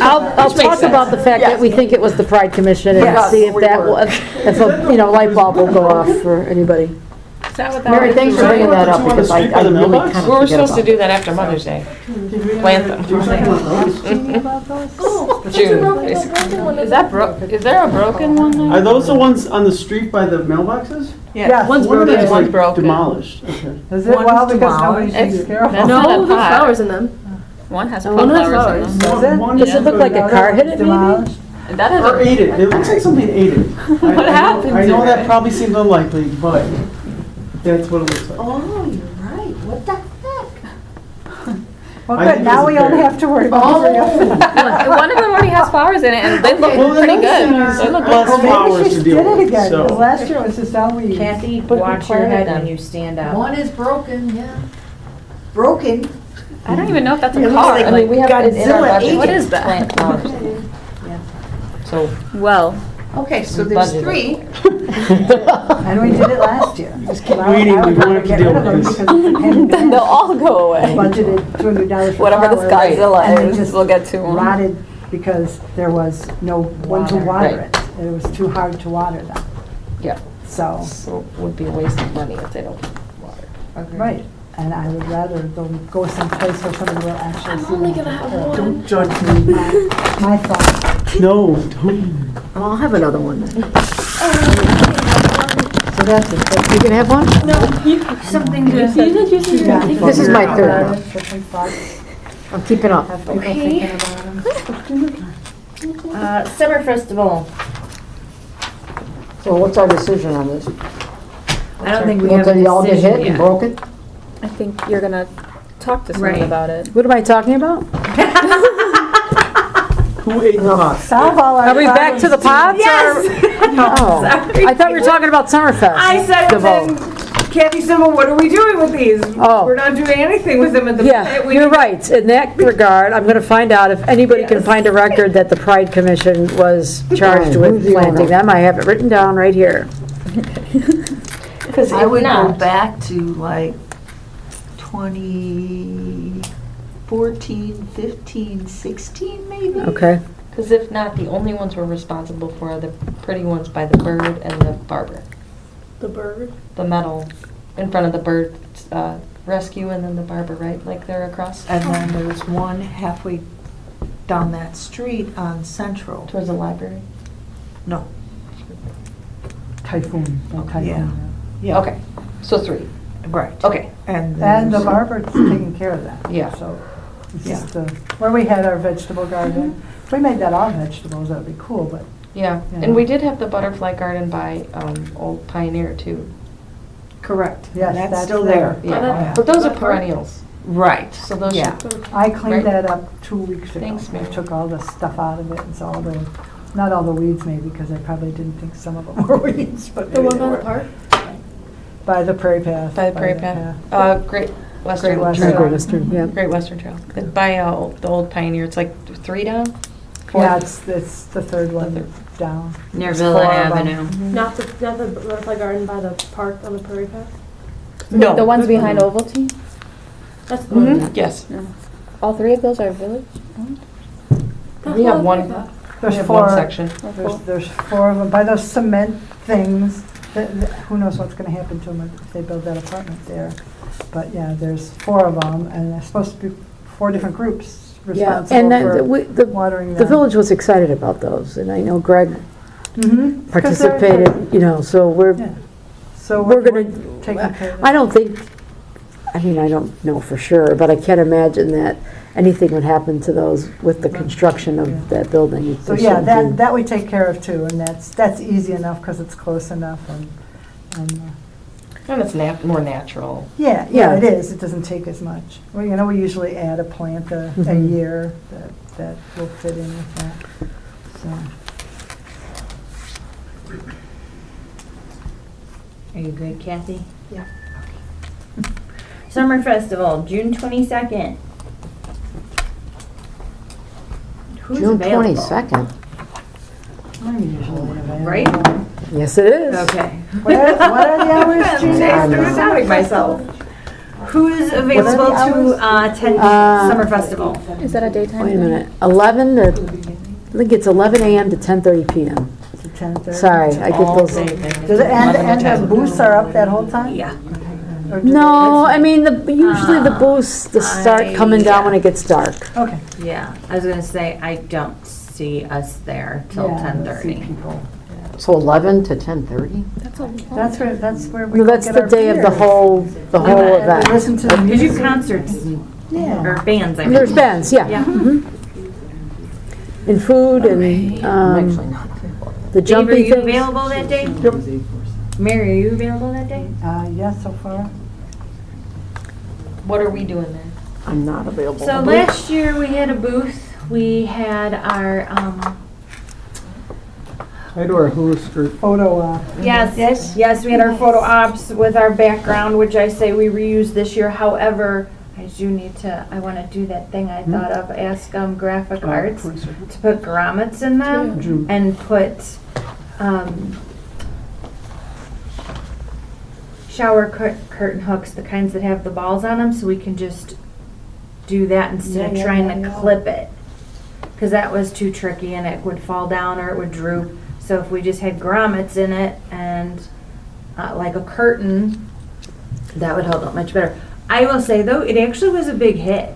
I'll talk about the fact that we think it was the Pride Commission and Yes. see if that was, if a light bulb will go off for anybody. Is that what that Mary, was? thanks for bringing that up, because I really kind of We were forget supposed to about do that after Mother's Day. Plant them. About those? June, basically. Is there a broken one there? Are those the ones on the street by the mailboxes? Yes. One's One of broken, them's one's like broken. demolished. Okay. Is it? One Well, is because nobody demolished. takes care of That's them. not No, a there's pot. flowers in them. One has One has flowers in them. Does it? One- Does it look like a car hit it maybe? Demolished? That is Or ate it. It looks like something ate it. What happened I to know it? that probably seems unlikely, but that's what it looks like. Oh, you're right. What the heck? Well, I good, think now it's we a don't bear. have to worry about One of them already has flowers in it, and they look Well, then pretty this good. is They look less good. flowers Maybe to she deal did it with, again, so. because last year it was just all weeds. Kathy, But we watch your planted head them. when you stand up. One is broken, yeah. Broken? I don't even know if that's a It looks car. like I mean, we have it in our Godzilla budget. ate What it. is that? Plant flowers. So, Well, Okay, so We there's budgeted. 3. And we did it last year. Just keep weeding, we won't have to deal with this. then they'll all go away. Budgeted $200 for Whatever the flowers, Skyzilla and they is, just we'll get to 'em. rotted because there was no one to Water. water Right. it. It was too hard to water them. Yeah. So, So it would be a waste of money if they don't get water. right, and I would rather them go someplace where somebody will actually see I'm only them. gonna have one. Don't judge me. My thought. No, don't. I'll have another one then. So that's it. You can have one? Something to... Yeah. This is my third. Different thoughts. I'm keeping up. Have people thinking about them. Summer festival. So what's our decision on this? I don't think we have Until a you all get hit decision and yet. broken? I think you're gonna talk to somebody Right. about it. What am I talking about? Who ate the box? Solve all our Are we back to the pots? Yes! Oh, I thought we were talking about Summerfest. I said The it, vote. then Kathy said, well, what are we doing with these? Oh. We're not doing anything with them at the Yeah, minute. We you're need- right. In that regard, I'm going to find out if anybody can find a record that the Pride Commission was charged with Who's the planting owner? them. I have it written down right here. Because I if would go not, back to like 2014, 15, 16 maybe? Okay. because if not, the only ones we're responsible for are the pretty ones by the bird and the barber. The bird. The metal in front of the bird rescue and then the barber, right? Like they're across And then there's one halfway down that street on Central. towards the library. No. Typhoon. Yeah. Yeah. Okay, so 3. Right. Okay. And And the there's- barber's taking care of that. Yeah. So, it's just where we had our vegetable garden. If we made that all vegetables, that would be cool, but Yeah, Yeah. and we did have the butterfly garden by Old Pioneer too. Correct. Yes, That's that's still there. there. Yeah, but those are perennials. Right. So those Yeah. should, I cleaned Right. that up 2 weeks ago. Thanks, I Mary. took all the stuff out of it and so all the, not all the weeds maybe, because I probably didn't think some of them were weeds, but The maybe one they by the were. park? By the prairie path. by the Prairie Path. Great Western. Great Western. Trail. Great Western, yeah. Great Western Trail. It's by the Old Pioneer. It's like 3 down? Yeah, it's the third one third. down. Near There's Villa 4 of 'em. Avenue. Not the butterfly garden by the park on the prairie path? No. The ones behind Ovaltine? That's the one. Mhm, yes. All 3 of those are village? That's We have the one, prairie path. we There's have 4, one section. there's 4 of them, by those cement things, who knows what's gonna happen to them if they build that apartment there. But yeah, there's 4 of them, and there's supposed to be 4 different groups Yeah, responsible and that- for watering them. the village was excited about those, and I know Greg Mhm. 'Cause they're- participated, you know, so Yeah. So we're gonna, taking care of I don't think, I mean, I don't know for sure, but I can't imagine that anything would happen to those with the construction of that building. So yeah, that we take care of too, and that's easy enough because it's close enough and And it's more natural. yeah, Yeah. it is. It doesn't take as much. Well, you know, we usually add a plant a Mhm. year that will fit in with that. So, Are you good, Kathy? Yeah. Okay. Summer Festival, June 22nd. Who's June available? 22nd. I'm usually available. Right? Yes, it is. Okay. What are the hours, Gina? I started doubting myself. Who's available to attend Uh, Summer Festival? Is that a daytime? Wait a minute, 11 to, I think it's 11 a.m. to 10:30 p.m. To 10:30? Sorry, I get those. Does it, and the booths are up that whole time? Yeah. Or do No, they- I mean, usually the booths, start coming down when it gets dark. Okay. Yeah, I was gonna say, I don't see us there till Yeah, I see 10:30. people. So 11 to 10:30? That's a lot. That's where we No, go that's get the our day of the beers. whole And event. listen to the Cause you music. concerts, Yeah. or bands, I mean. There's bands, yeah. Yeah. mhm. And food and I'm actually not. the Dave, are jumpy you things. available that day? Mary, are you available that day? Yeah, so far. What are we doing there? I'm not available. So last year we had a booth. We had our, I do our hula skirt. Photo yes, we had our photo ops with our background, which I say we reused this year. However, I do need to, I want to do that thing I thought of, ask Graphic Arts to put grommets in them June. and put shower curtain hooks, the kinds that have the balls on them, so we can just do that instead of trying to clip it. Because that was too tricky and it would fall down or it would droop. So if we just had grommets in it and like a curtain, that would hold up much better. I will say though, it actually was a big hit.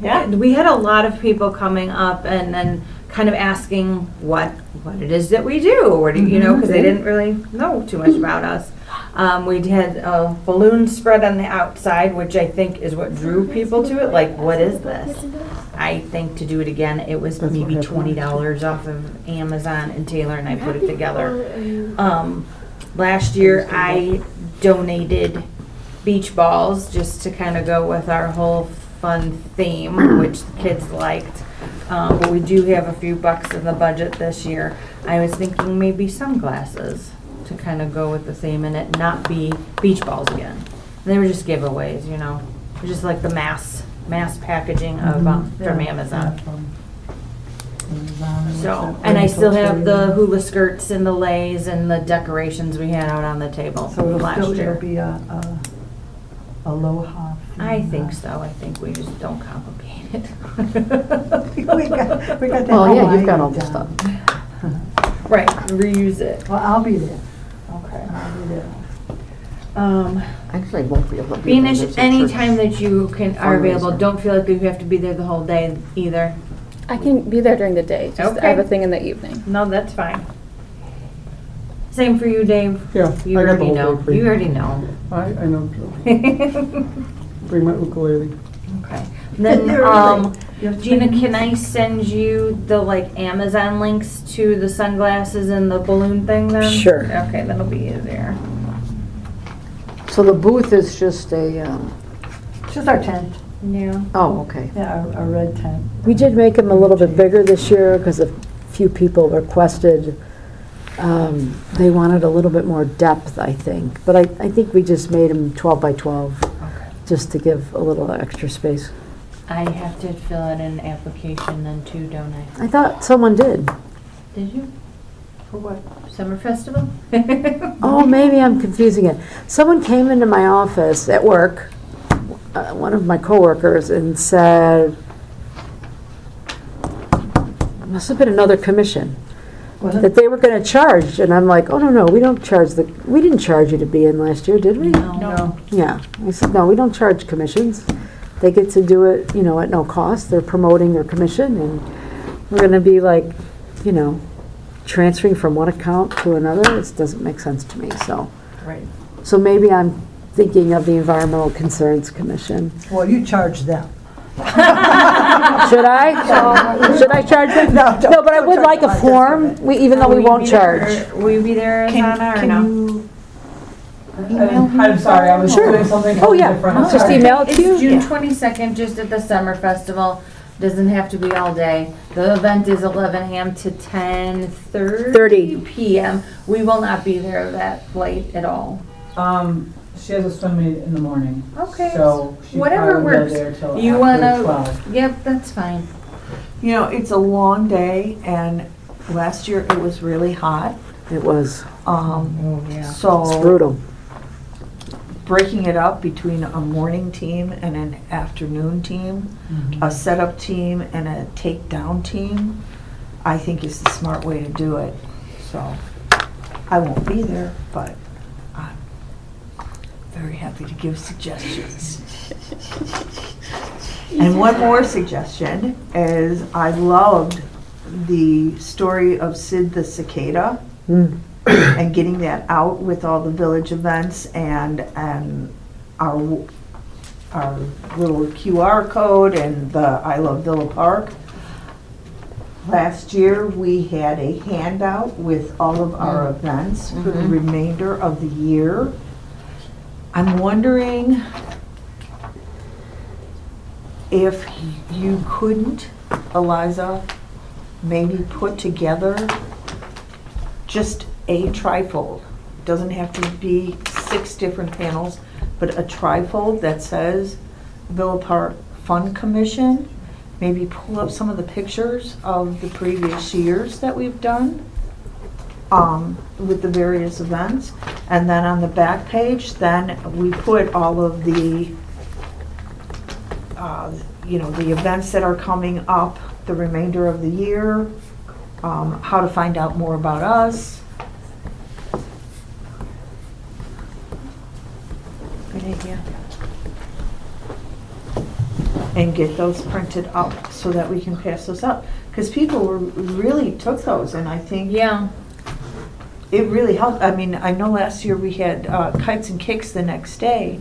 Yeah. We had a lot of people coming up and then kind of asking what it is that we do, or do you know, because they didn't really know too much about us. We had a balloon spread on the outside, which I think is what drew people to it. Like, what is this? I think to do it again, it was maybe $20 off of Amazon, and Taylor and I put it together. Last year, I donated beach balls just to kind of go with our whole fun theme, which the kids liked. But we do have a few bucks in the budget this year. I was thinking maybe sunglasses to kind of go with the theme and it not be beach balls again. They were just giveaways, you know, just like the mass packaging of from Amazon. So, and I still have the hula skirts and the leis and the decorations we had out on the table So from it'll last still year. be a aloha. I think so. I think we just don't complicate it. we got that. Oh, yeah, you've got Hawaii all the down. stuff. Right, reuse it. Well, I'll be there. Okay. I'll be there. Actually, I won't be able to be there. Beanish, There's a anytime church that you are available, fundraiser. don't feel like you have to be there the whole day either. I can be there during the day. Just I have a Okay. thing in the evening. No, that's fine. Same for you, Dave. Yeah, You I got the already whole know. day free. You already know. I know. Bring my ukulele. Okay. Then, Gina, can I send you the like Amazon links to the sunglasses and the balloon thing then? Sure. Okay, that'll be easier. So the booth is just a, It's just our tent. Yeah. oh, okay. Yeah, our red tent. We did make them a little bit bigger this year because a few people requested, they wanted a little bit more depth, I think. But I think we just made them 12 by 12, just to give a little extra space. I have to fill out an application then too, don't I? I thought someone did. Did you? For what? Summer festival? Oh, maybe I'm confusing it. Someone came into my office at work, one of my coworkers, and said, must have been another commission, Was it? that they were going to charge. And I'm like, oh, no, we don't charge we didn't charge you to be in last year, did we? No. Yeah. I said, no, we don't charge commissions. They get to do it, you know, at no cost. They're promoting their commission, and we're going to be like, you know, transferring from one account to another. It doesn't make sense to me, so. Right. So maybe I'm thinking of the Environmental Concerns Commission. Well, you charge them. Should I? Should I charge them? No, don't- No, but I don't would charge like them. a I just form, give it. even though we won't charge. Will you be there, Zana, or no? I'm sorry, I was Sure. doing something Oh, yeah. different. Just email it to you? It's June Yeah. 22nd, just at the summer festival. Doesn't have to be all day. The event is 11 a.m. to 10:30 p.m. We will not be there that late at all. She has a swim meet in the morning. Okay. So she Whatever probably works. be there till You after wanna? 12. Yep, that's fine. You know, it's a long day, and last year it was really hot. It was. It's So brutal. breaking it up between a morning team and an afternoon team, a setup team and a takedown team, I think is the smart way to do it. So I won't be there, but I'm very happy to give suggestions. And one more suggestion is I loved the story of Sid the cicada and getting that out with all the village events and our little QR code and the I Love Villa Park. Last year, we had a handout with all of our events for the remainder of the year. I'm wondering if you couldn't, Eliza, maybe put together just a trifold. Doesn't have to be 6 different panels, but a trifold that says Villa Park Fund Commission. Maybe pull up some of the pictures of the previous years that we've done with the various events. And then on the back page, then we put all of the, the events that are coming up the remainder of the year, how to find out more about us. Good idea. And get those printed out so that we can pass those out. Because people really took those, and I think Yeah. it really helped. I mean, I know last year we had kites and kicks the next day,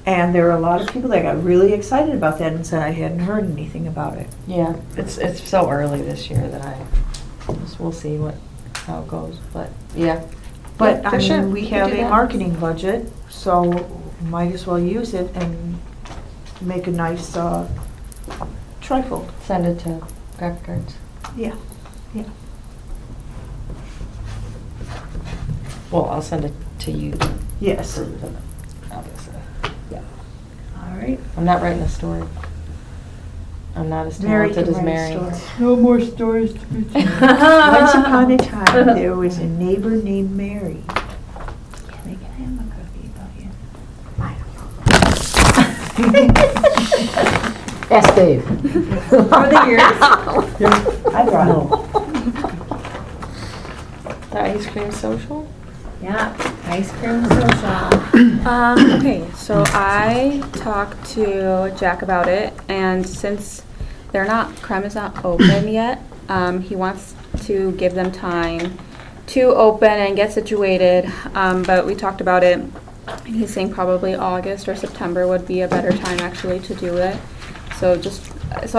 and there were a lot of people that got really excited about that and said I hadn't heard anything about it. Yeah, it's so early this year that we'll see how it goes, but yeah. But Yeah, I for sure. mean, we We have could do a that. marketing budget, so might as well use it and make a nice trifold. Send it to graphic cards. Yeah, yeah. Well, I'll send it to you. Yes. Obviously. All right. I'm not writing a story. I'm not as Mary talented can as write a Mary. story. No more stories to be told. Once upon a time, there was a neighbor named Mary. Can they get him a cookie about you? Ask Dave. Over the years. I brought him. The ice cream social? Yeah, ice cream social. Okay, so I talked to Jack about it, and since Creme is not open yet, he wants to give them time to open and get situated, but we talked about it, and he's saying probably August or September would be a better time actually to do it. So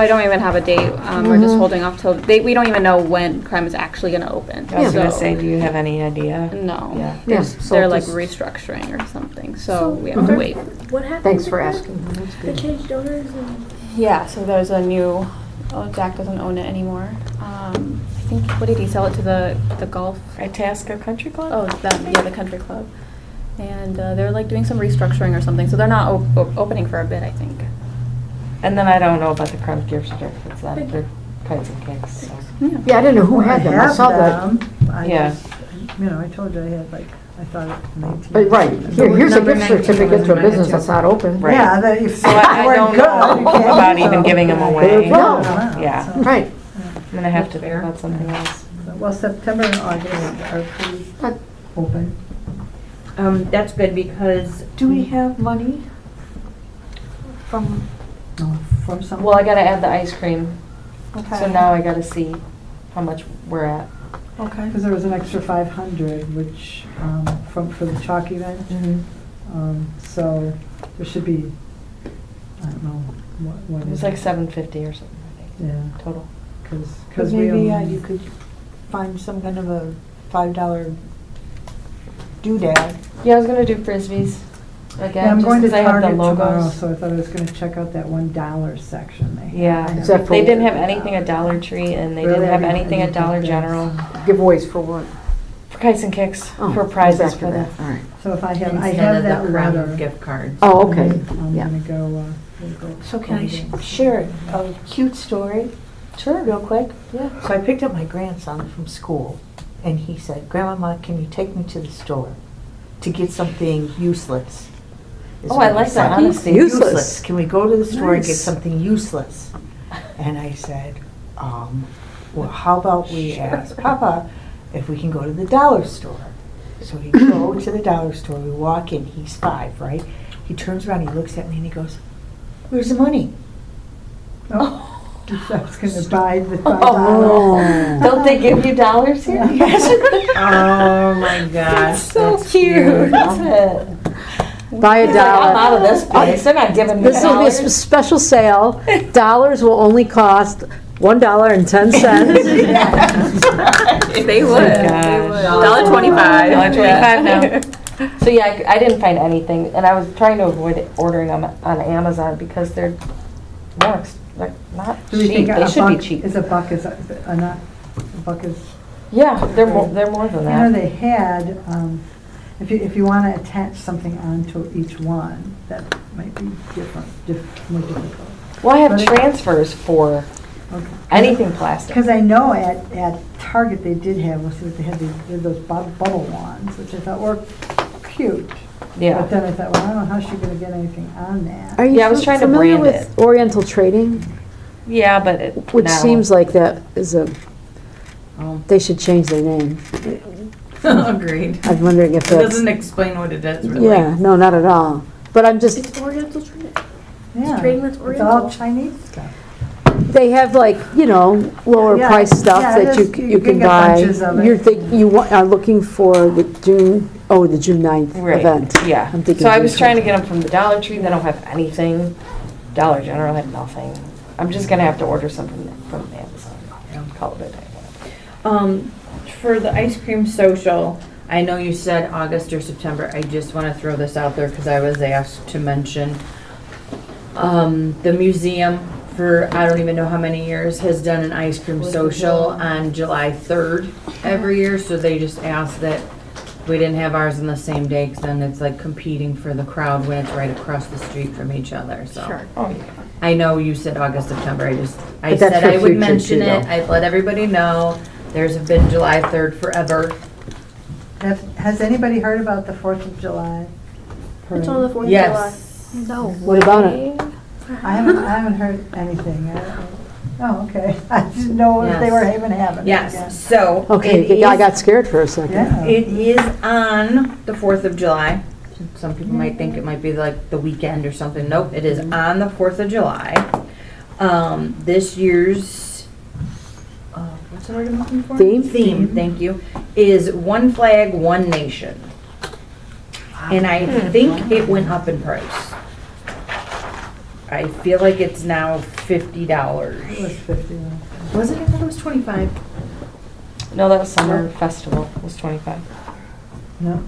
I don't even have a date, we're just holding off till, we don't even know when Creme is actually gonna open. I was gonna So- say, do you have any idea? No. Yeah. Yeah, so They're like just- restructuring or something, so we have to wait. What happened? Thanks for with asking. That's that? They good. changed owners and Yeah, so there's a new, Jack doesn't own it anymore. I think, what did he sell it to the golf? Itasca Country Club? Oh, the country club. And they're like doing some restructuring or something, so they're not opening for a bit, I think. And then I don't know about the Creme gift certificates, then they're kites and cakes, so. Yeah, I didn't know who had them. I have saw that. them. I Yeah. just, I told you I had I thought it was 19. But right, here's a Number gift 19 certificate to a was business mine, that's too. not open. Right. Yeah, if So I weren't don't good, know you can't about do even giving them something. away. No. Yeah. So- Right. I'm gonna have to think about something else. Well, September and August are pretty open. That's good because Do we have money from? No, from some. Well, I gotta add the ice cream, Okay. so now I gotta see how much we're at. Okay. Because there was an extra 500, which, for the chalk event. So there should be, I don't know, what It was is like it? $750 or something, I think, Yeah, total. because we Maybe only. you could find some kind of a $5 doodad. Yeah, I was gonna do frisbees Yeah, again, I'm just going to because I have the Target tomorrow, logos. so I thought I was gonna check out that $1 section they have. Yeah, Except for- they didn't have anything at Dollar Tree, and they didn't Really? have I anything at didn't Dollar think General. Giveaways for what? For kites and kicks, Oh, for prizes that's for the. All right. So if I have Instead of that the Creme letter. gift cards. Oh, okay, I'm yeah. gonna go, we'll go. So can I over there. share a cute story? Sure. Real quick? Yeah. So I picked up my grandson from school, and he said, "Grandma, can you take me to the store to get something useless?" Is Oh, I what he like that said. honesty. Useless. Can we go to the store and get Nice. something useless? And I said, well, how about we ask Papa if we can go to the dollar store? So we go to the dollar store, we walk in, he's 5, right? He turns around, he looks at me and he goes, "Where's the money?" Oh, I was gonna buy the $5. Oh. Don't they give you dollars here? Oh my gosh. So that's cute, isn't it? Buy a He's like, I'm dollar. out of this place, they're not giving me This will be a dollars. special sale. Dollars will only cost $1.10. They would. They would. $1.25. $1.25 now. So yeah, I didn't find anything, and I was trying to avoid ordering them on Amazon because they're they're not Do we cheap. think They a should be buck cheap. is a buck is a not, a buck is, Yeah, they're more than I know that. they had, if you want to attach something onto each one, that might be more difficult. Well, I have But it- transfers for Okay. anything plastic. Because I know at Target they did have, let's see what they had those bubble ones, which I thought were cute. But Yeah. then I thought, well, I don't know how she's gonna get anything on that. Are you Yeah, I was trying to familiar brand with Oriental Trading? Yeah, but it, Which no. seems like that is Oh. they should change their name. Agreed. I'm wondering if It that's, doesn't explain what it is really. yeah, no, not at all. But I'm just, It's Oriental trading. Yeah, trading that's it's Oriental. all Chinese stuff. they have like, lower Yeah, price stuff yeah, that there's- you you can can get buy. bunches of it. Are looking for the June 9th Right, event. yeah. I'm thinking So I June was trying to 20th. get them from the Dollar Tree, they don't have anything. Dollar General had nothing. I'm just gonna have to order some from Amazon. Call it a day. For the ice cream social, I know you said August or September. I just want to throw this out there because I was asked to mention the museum for I don't even know how many years has done an ice cream social on July 3rd every year. So they just asked that we didn't have ours on the same day because then it's like competing for the crowd when it's right across the street from each other. So Oh, yeah. I know you said August, September. I But that's said for I would future mention too, it. though. I'd let everybody know. There's been July 3rd forever. Has anybody heard about the 4th of July? It's on the 4th Yes. of July. No. What about it? I haven't heard anything. Oh, okay. I didn't know if they Yes. were even having it. Yes, so. Okay, it I is- got scared for a second. Yeah. It is on the 4th of July. Some people might think it might be like the weekend or something. Nope, it is on the 4th of July. This year's, what's the word I'm looking for? Theme? Theme, thank you, is One Flag, One Nation. And I think it went up in price. I feel like it's now $50. It was 50. Was it? I thought it was 25. No, that was Summer Festival, was 25. No.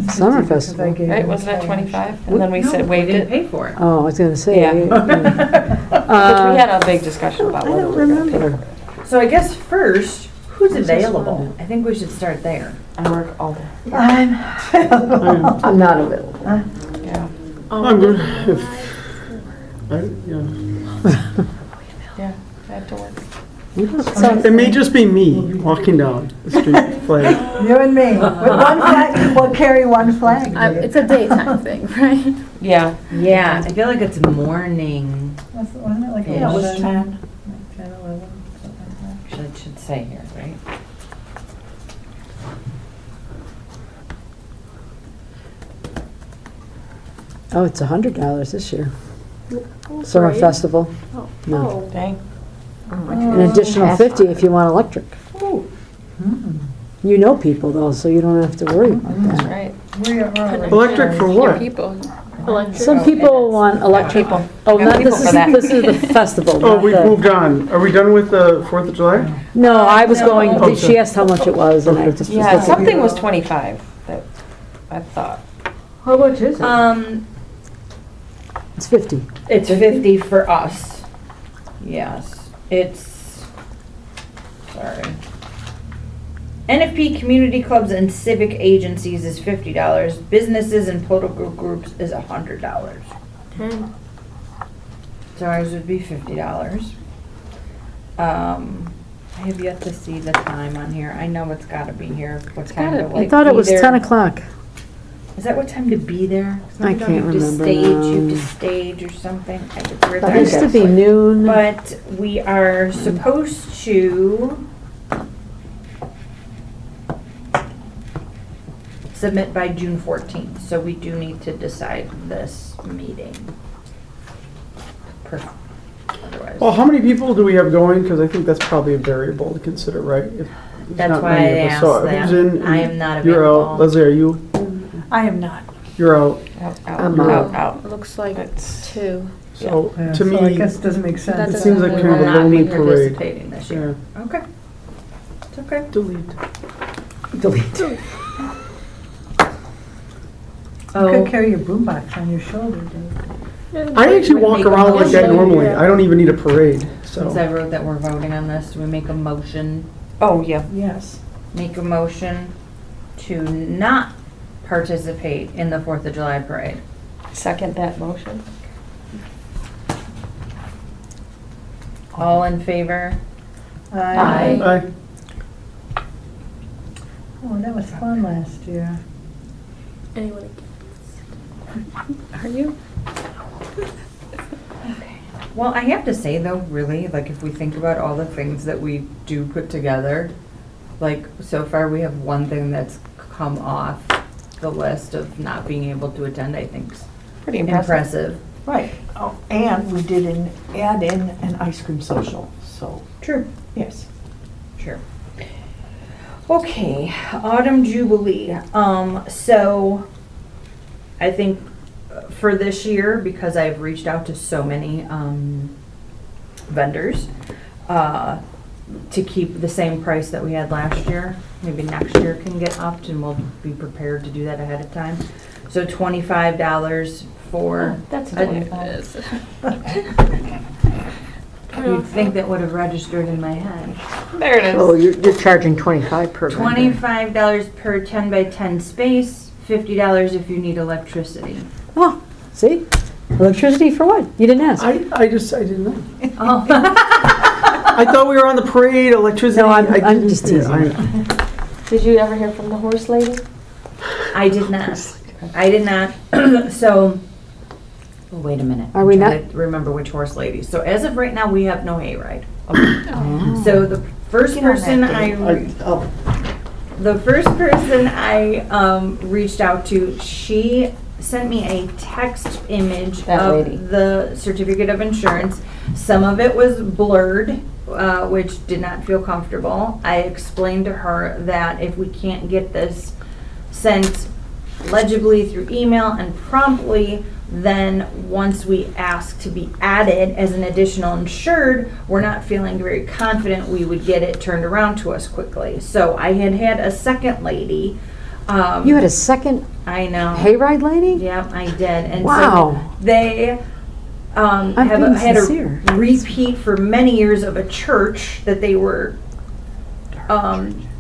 Summer 50 because festival. I gave Right, them wasn't it cash. 25? And then we said No, waived didn't it. pay for it. Oh, I was gonna say. Yeah. Because we had a big discussion about I whether don't we were gonna pay remember. for it. So I guess first, who's Who's available? responded? I think we should start there. I work all day. I'm not available. Yeah. I'm good. Yeah. Yeah, I have to work. It may just be me walking down the street flag. You and me. With one flag, we'll carry one flag. Dave. It's a daytime thing, right? Yeah. Yeah, I feel like it's morning. Wasn't it like Yeah, it was 11? 10. Like 10, 11, something like Actually, it should say here, right? Oh, it's $100 this year. Summer Right. festival. Oh. No. Oh. Dang. An additional 50 if you want electric. that. Hmm. You know people though, so you don't have to worry about That's that. right. We are already. Electric for what? People. Electric. Some people want electric. People. Oh, Got not, people this for is, that. this is the festival. Oh, not we've the- moved on. Are we done with the 4th of July? No, I was No. going, Oh, she sorry. asked how much it was, and I just was Yeah, looking. something was 25, that, I thought. How much is It's 50. It's 50 for us. Yes, it's, sorry. NFP community clubs and civic agencies is $50. Businesses and political groups is $100. So ours would be $50. I have yet to see the time on here. I know it's gotta be here. What time to I like thought it be was there. 10 o'clock. Is that what time to be there? 'Cause I we don't can't have to remember stage, You have now. to stage or something. I could It used to be noon. But we are supposed to submit by June 14th, so we do need to decide this meeting. Otherwise, Well, how many people do we have going? Because I think that's probably a variable to consider, right? If there's That's not why many I of us. asked So that. who's in? I am not You're out. available. Leslie, are you? I am not. You're out. I'm Out. Looks like It's- 2. So Yeah, to so I me, guess it doesn't make That sense. it doesn't seems like really kind of will a not be lonely parade. participating this year. Okay. It's okay. Delete. Delete. You could carry your boombox on your shoulder, Dave. I actually Make walk a around like that motion. normally. I don't even need a parade, Since so. I wrote that we're voting on this, we make a motion, Oh, yeah. Yes. make a motion to not participate in the 4th of July parade. Second that motion. All in favor? Aye. Aye. Oh, that was fun last year. Anyone Are you? Well, I have to say though, really, like if we think about all the things that we do put together, like so far we have one thing that's come off the list of not being able to attend, I think is Pretty impressive. Right. Oh, and we did add in an ice cream social, so, True. yes. Sure. Okay, Autumn Jubilee. So I think for this year, because I've reached out to so many vendors, to keep the same price that we had last year, maybe next year can get upped and we'll be prepared to do that ahead of time. So $25 for. That's a- $25. You'd think that would have registered in my head. There it Oh, is. you're charging 25 per vendor. $25 per 10 by 10 space, $50 if you need electricity. Oh, see? Electricity for what? You didn't ask. I didn't know. Oh. I thought we were on the parade, electricity. No, I'm didn't- just yeah, teasing. I know. Did you ever hear from the horse lady? I did not. I did not. So, oh, wait a minute. Are we I'm not- trying to remember which horse lady. So as of right now, we have no hayride. Oh. So the first Get on that person date. the first person I reached out to, she sent me a text image That of lady. the certificate of insurance. Some of it was blurred, which did not feel comfortable. I explained to her that if we can't get this sent legibly through email and promptly, then once we ask to be added as an additional insured, we're not feeling very confident we would get it turned around to us quickly. So I had a second lady. You had a second I know. hayride lady? Yep, I did. And Wow. so they I'm have being had sincere. a repeat for many years of a church that they were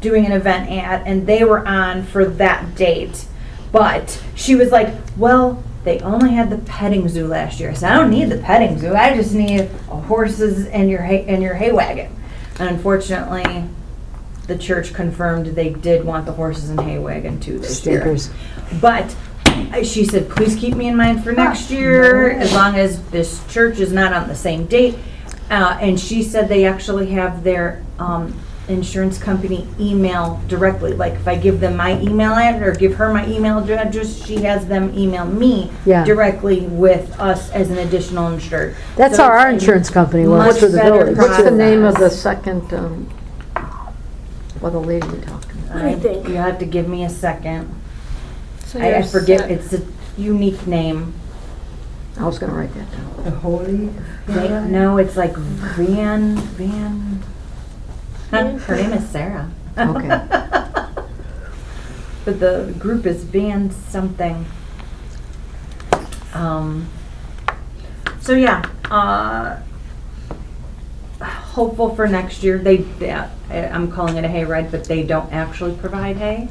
doing an event at, and they were on for that date. But she was like, well, they only had the petting zoo last year. I said, I don't need the petting zoo. I just need horses and your hay wagon. And unfortunately, the church confirmed they did want the horses and hay wagon too this year. Stinkers. But she said, please keep me in mind for next year, as long as this church is not on the same date. And she said they actually have their insurance company email directly. Like if I give them my email address or give her my email address, she has them email me Yeah. directly with us as an additional insured. That's So how our it's a insurance company much works for the better village. What's the name of the process. second, what the lady we talked to? I think. You'll have to give me a second. So I you're forget, set. it's a unique name. I was gonna write that down. The holy. No, it's like Van, her name is Sarah. Okay. But the group is Van something. So yeah, hopeful for next year. I'm calling it a hayride, but they don't actually provide hay.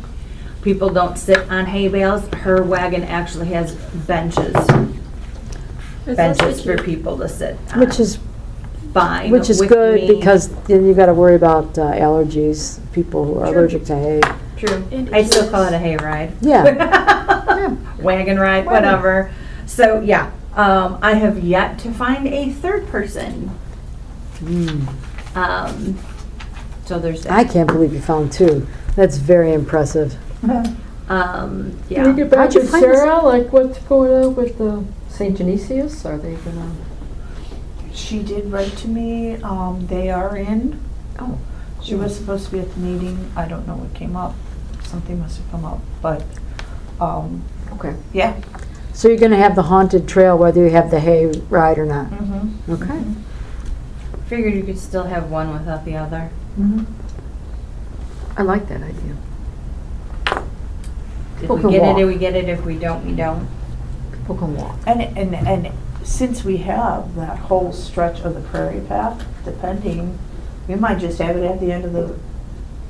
People don't sit on hay bales. Her wagon actually has benches for people to sit on. Which is fine. Which is with good, me. because then you gotta worry about allergies, people who are True. allergic to hay. True. And I still issues. call it a hayride. Yeah. Wagon ride, whatever. So yeah, I have yet to find a third person. So there's that. I can't believe you found two. That's very impressive. Yeah. Can we get back How'd you to find this- Sarah, like what's going on with the St. Genesius? Are they gonna? She did write to me, they are in. Oh. She was supposed to be at the meeting, I don't know what came up, something must have come up, but, Okay. yeah. So you're gonna have the haunted trail whether you have the hay ride or not? Mm-hmm. Okay. Figured you could still have one without the other. Mm-hmm. I like that idea. If People we can get walk. it, we get it. If we don't, we don't. People can walk. And since we have that whole stretch of the prairie path, depending, we might just have it at the end of the,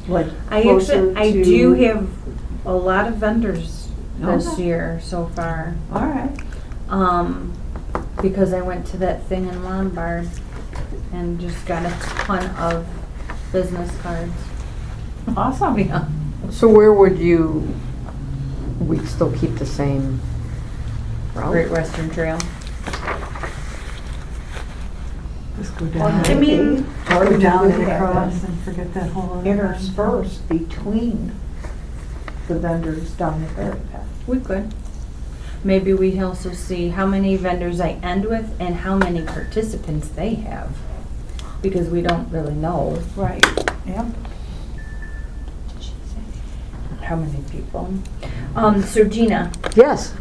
like, I closer actually, I to- do have a lot of vendors this Okay. year so far. All right. Because I went to that thing in Lombard and just got a ton of business cards. Awesome. Yeah. So where would you, we'd still keep the same route? Great Western Trail. Just go down. I mean, Go down and Look at across that. and forget that whole other. Interspersed between the vendors down the prairie path. we could. Maybe we also see how many vendors I end with and how many participants they have. Because we don't really know Right. Yeah. how many people. So Gina, Yes.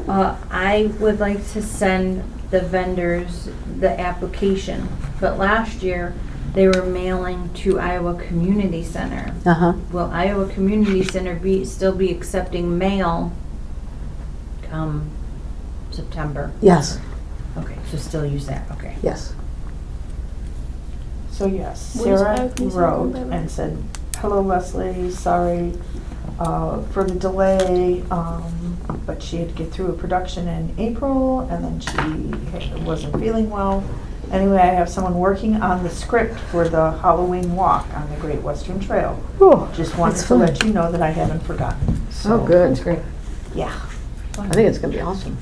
I would like to send the vendors the application, but last year they were mailing to Iowa Community Center. Uh-huh. Will Iowa Community Center still be accepting mail come September? Yes, Okay, so still use that, okay. yes. So yes, What is Sarah IOP wrote called? and said, "Hello Leslie, sorry for the delay, but she had to get through a production in April and then she wasn't feeling well. Anyway, I have someone working on the script for the Halloween walk on the Great Western Trail. Oh, Just wanted that's to let fun. you know that I haven't forgotten." So, Oh, good. That's great. Yeah. I think it's gonna be awesome.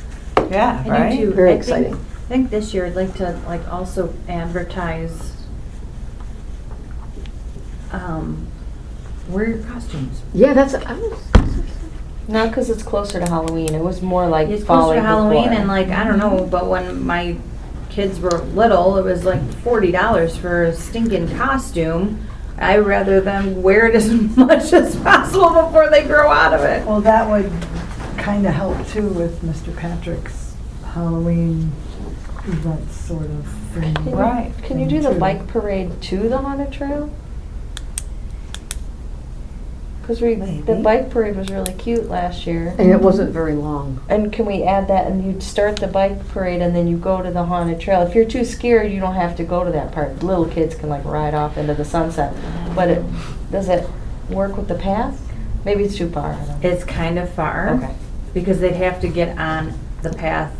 Yeah, I right? do too. Very I think- exciting. I think this year I'd like to also advertise, wear your costumes. Yeah, that's, I was, Not because it's closer to Halloween. It was more like It's close falling to Halloween before. and I don't know, but when my kids were little, it was like $40 for a stinking costume. I'd rather them wear it as much as possible before they grow out of it. Well, that would kind of help too with Mr. Patrick's Halloween event sort of thing. Can you- Right. Can you do the True. bike parade to the haunted trail? Because the Maybe. bike parade was really cute last year. and it wasn't very long. And can we add that, and you'd start the bike parade and then you go to the haunted trail? If you're too scared, you don't have to go to that part. Little kids can ride off into the sunset. But does it work with the path? Maybe it's too far. I don't know. It's kind of far. Okay. Because they'd have to get on the path,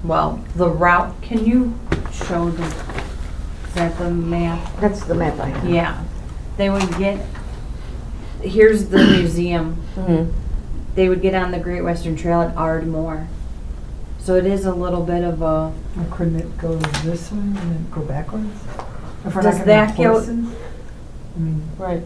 well, the route. Can you show the, is that the map? That's the map I have. Yeah. They would get, here's the museum. Mhm. They would get on the Great Western Trail at Ardmore. So it is a little bit of a, Or couldn't it go this way and then go backwards? If we're not Does gonna that have go- horses? I mean, Right.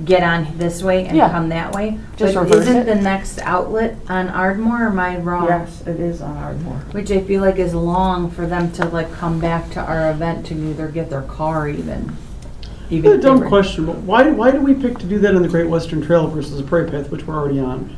get on this way and Yeah. come that way. Just But reverse isn't it. the next outlet on Ardmore, or am I wrong? Yes, it is on Ardmore. Which I feel like is long for them to come back to our event to either get their car even. A if they dumb were- question, but why do we pick to do that on the Great Western Trail versus a prairie path, which we're already on?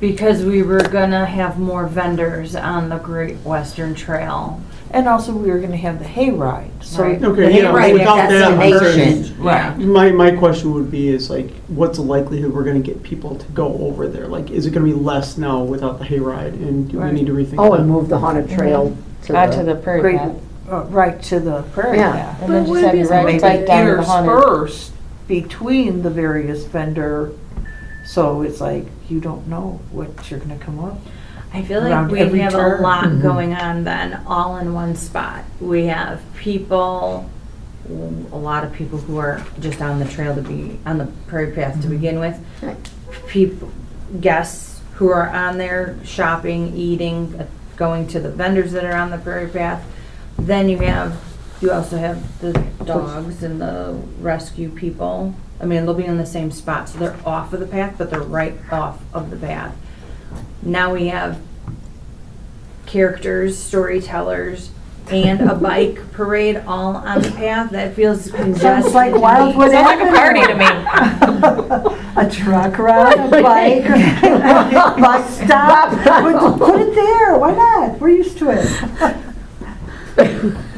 Because we were gonna have more vendors on the Great Western Trail. And also, we were gonna have the hayride, so. Right. Okay, yeah, Right, without that, I'm destination, saying- right. My question would be is like, what's the likelihood we're gonna get people to go over there? Like, is it gonna be less now without the hayride, and do we need to rethink Oh, and that? move the haunted trail to Onto the, the prairie Great, path. right to the prairie Yeah. path. And then But just would it have be you something ride Maybe right down to the haunted. interspersed between the various vendor, so it's like, you don't know what you're gonna come up. I feel like Around we every have a turn. lot going on then, all in one spot. We have people, a lot of people who are just on the trail to be, on the prairie path to begin with. Right. People, guests who are on there shopping, eating, going to the vendors that are on the prairie path. Then you also have the dogs and the rescue people. I mean, they'll be in the same spot, so they're off of the path, but they're right off of the path. Now we have characters, storytellers, and a bike parade all on the path. That feels congested. Sounds like to me. Wildwood Sounds like a Avenue. party to me. A truck ride, a bike, bus stop. Put it there, why not? We're used to it.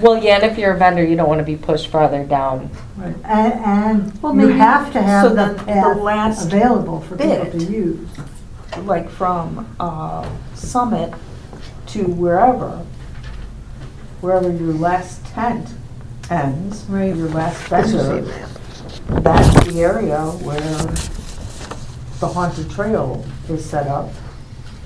Well, yeah, and if you're a vendor, you don't want to be pushed farther down. And Well, you maybe- have to so have the then the path last available for people bit. to use. Like from Summit to wherever your last tent ends, Right. your last vendor, that's the area where the haunted trail is set up.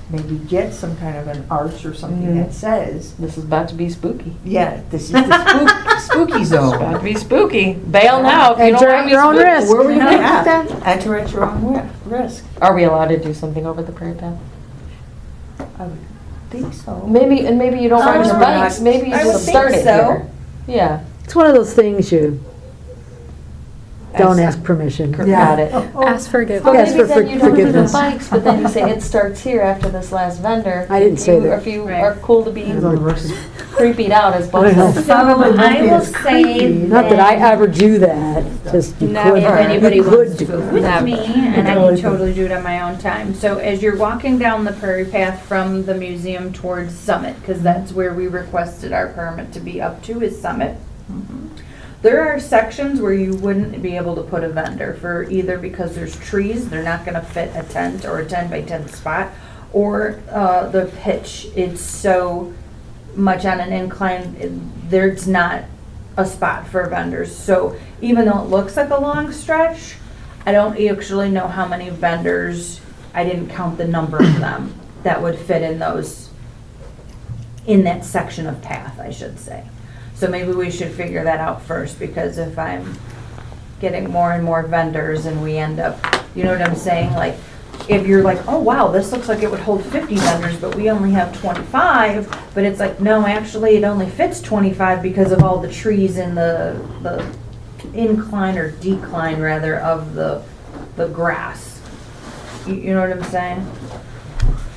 Maybe get some kind of an arch or something that says, This is about to be spooky. yeah, this is the spooky It's zone. about to be spooky. Bail now if you enter don't want at to be your own spooked. risk. Where were you gonna put that? Enter at your own risk. Are we allowed to do something over the prairie path? I would think so. Maybe you don't ride your Oh, bikes. Maybe you I would just think start it so. here. Yeah. It's one of those things you don't ask permission. Got it. Ask forgiveness. But Yes, maybe for then you don't do the forgiveness. bikes, but then you say it starts here after this last vendor. I didn't say You- that. If you Right. are cool to be creepied out as both I know. sides. So Probably won't I be will as say creepy. Not that I ever do that, just you Now, could. if anybody you wants could to do go it. with me, and I can totally do it on my own time. So as you're walking down the prairie path from the museum towards Summit, because that's where we requested our permit to be up to, is Summit. There are sections where you wouldn't be able to put a vendor for either because there's trees, they're not gonna fit a tent or a 10 by 10 spot, or the pitch, it's so much on an incline, there's not a spot for vendors. So even though it looks like a long stretch, I don't actually know how many vendors, I didn't count the number of them that would fit in those, in that section of path, I should say. So maybe we should figure that out first, because if I'm getting more and more vendors and we end up, you know what I'm saying? Like, if you're like, oh wow, this looks like it would hold 50 vendors, but we only have 25, but it's like, no, actually it only fits 25 because of all the trees and the incline or decline rather of the grass. You know what I'm saying?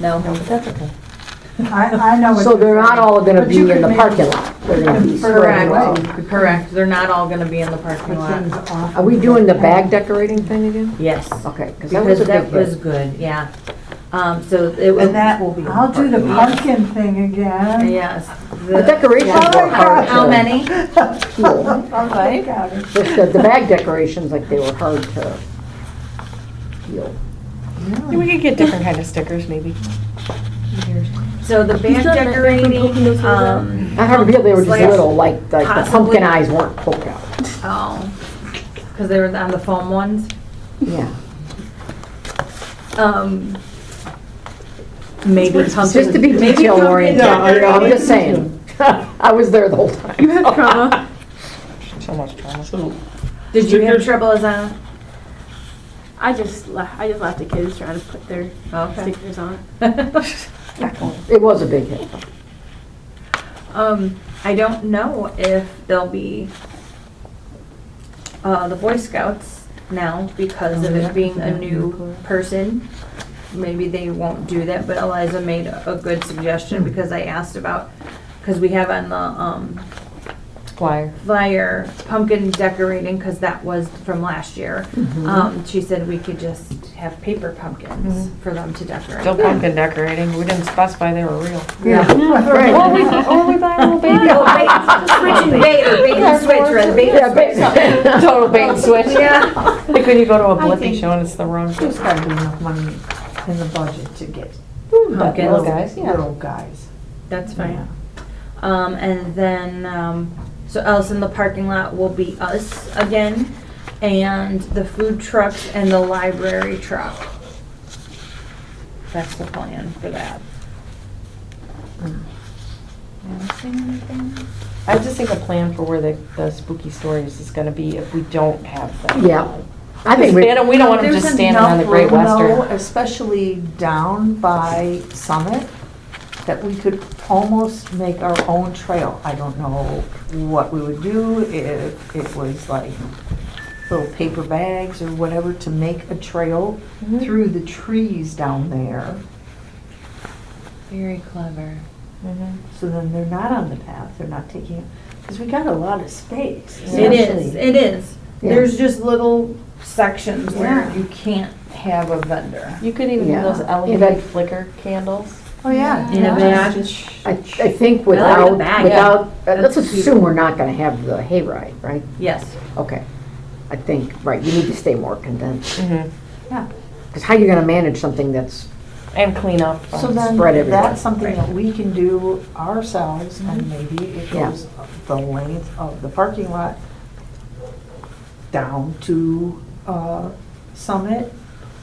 No? That's okay. I know what So you're they're not saying. all gonna But be you in could the maybe parking lot. They're gonna be spread Correct, around. correct. They're not all gonna be in the parking Put lot. things off Are we of doing the path. bag decorating thing again? Yes. Okay, because that was Because a that big was hit. good, yeah. So it was. And that will be. I'll do the pumpkin thing again. Yes. The decorations were hard to. How many? Right. Just the bag decorations, like they were hard to peel. We could get different kind of stickers, maybe. So the bag still have that thing from poking those decorating, holes Not hard to peel, they were just slash little, like the possibly- pumpkin eyes weren't poked out. oh, because they were on the foam ones. Yeah. Maybe pumpkin. Just to be maybe detail pumpkin oriented, decorating. I'm just saying. I was there the whole time. You have trauma. So much trauma. So, Did you have stickers? trouble, Azana? I just left the kids trying to put their Okay. stickers on. It was a big hit. I don't know if there'll be, the Boy Scouts now because of it being a new person. Maybe they won't do that, but Eliza made a good suggestion because I asked about, because we have on the, Flyer. pumpkin decorating, because that was from last year. She said we could just have paper pumpkins for them to decorate. Still pumpkin decorating, we didn't specify they were real. Yeah, Or right. we buy a little baby. Switch and bait, or bait and switch, rather, bait and switch. Total bait and switch. Yeah. Like when you go to a I Blippi think show and it's the wrong. There's gotta be enough money in the budget to get Pumpkins. Little guys, yeah. little guys. That's fine. And then, so else in the parking lot will be us again, and the food trucks and the library truck. That's the plan for that. Anything? I just think a plan for where the spooky stories is gonna be if we don't have them. Yeah. I think we, We don't want them just standing on the Great There's enough room, Western. though, especially down by Summit, that we could almost make our own trail. I don't know what we would do if it was like little paper bags or whatever to make a trail through the trees down there. Very clever. So then they're not on the path, they're not taking, because we got a lot of space. It is, it is. Yeah. There's just little sections where Yeah. you can't have a vendor. You could even Yeah. do those Yeah, LED that- flicker candles. Oh, yeah. In a bag. I think I like the without, bag, let's assume we're not gonna have the hayride, right? Yes. Okay. I think, right, you need to stay more condensed. Yeah. Because how you gonna manage something that's, And clean up. So then, Spread everywhere. that's something that we can do ourselves, and maybe it Yeah. goes the length of the parking lot down to Summit,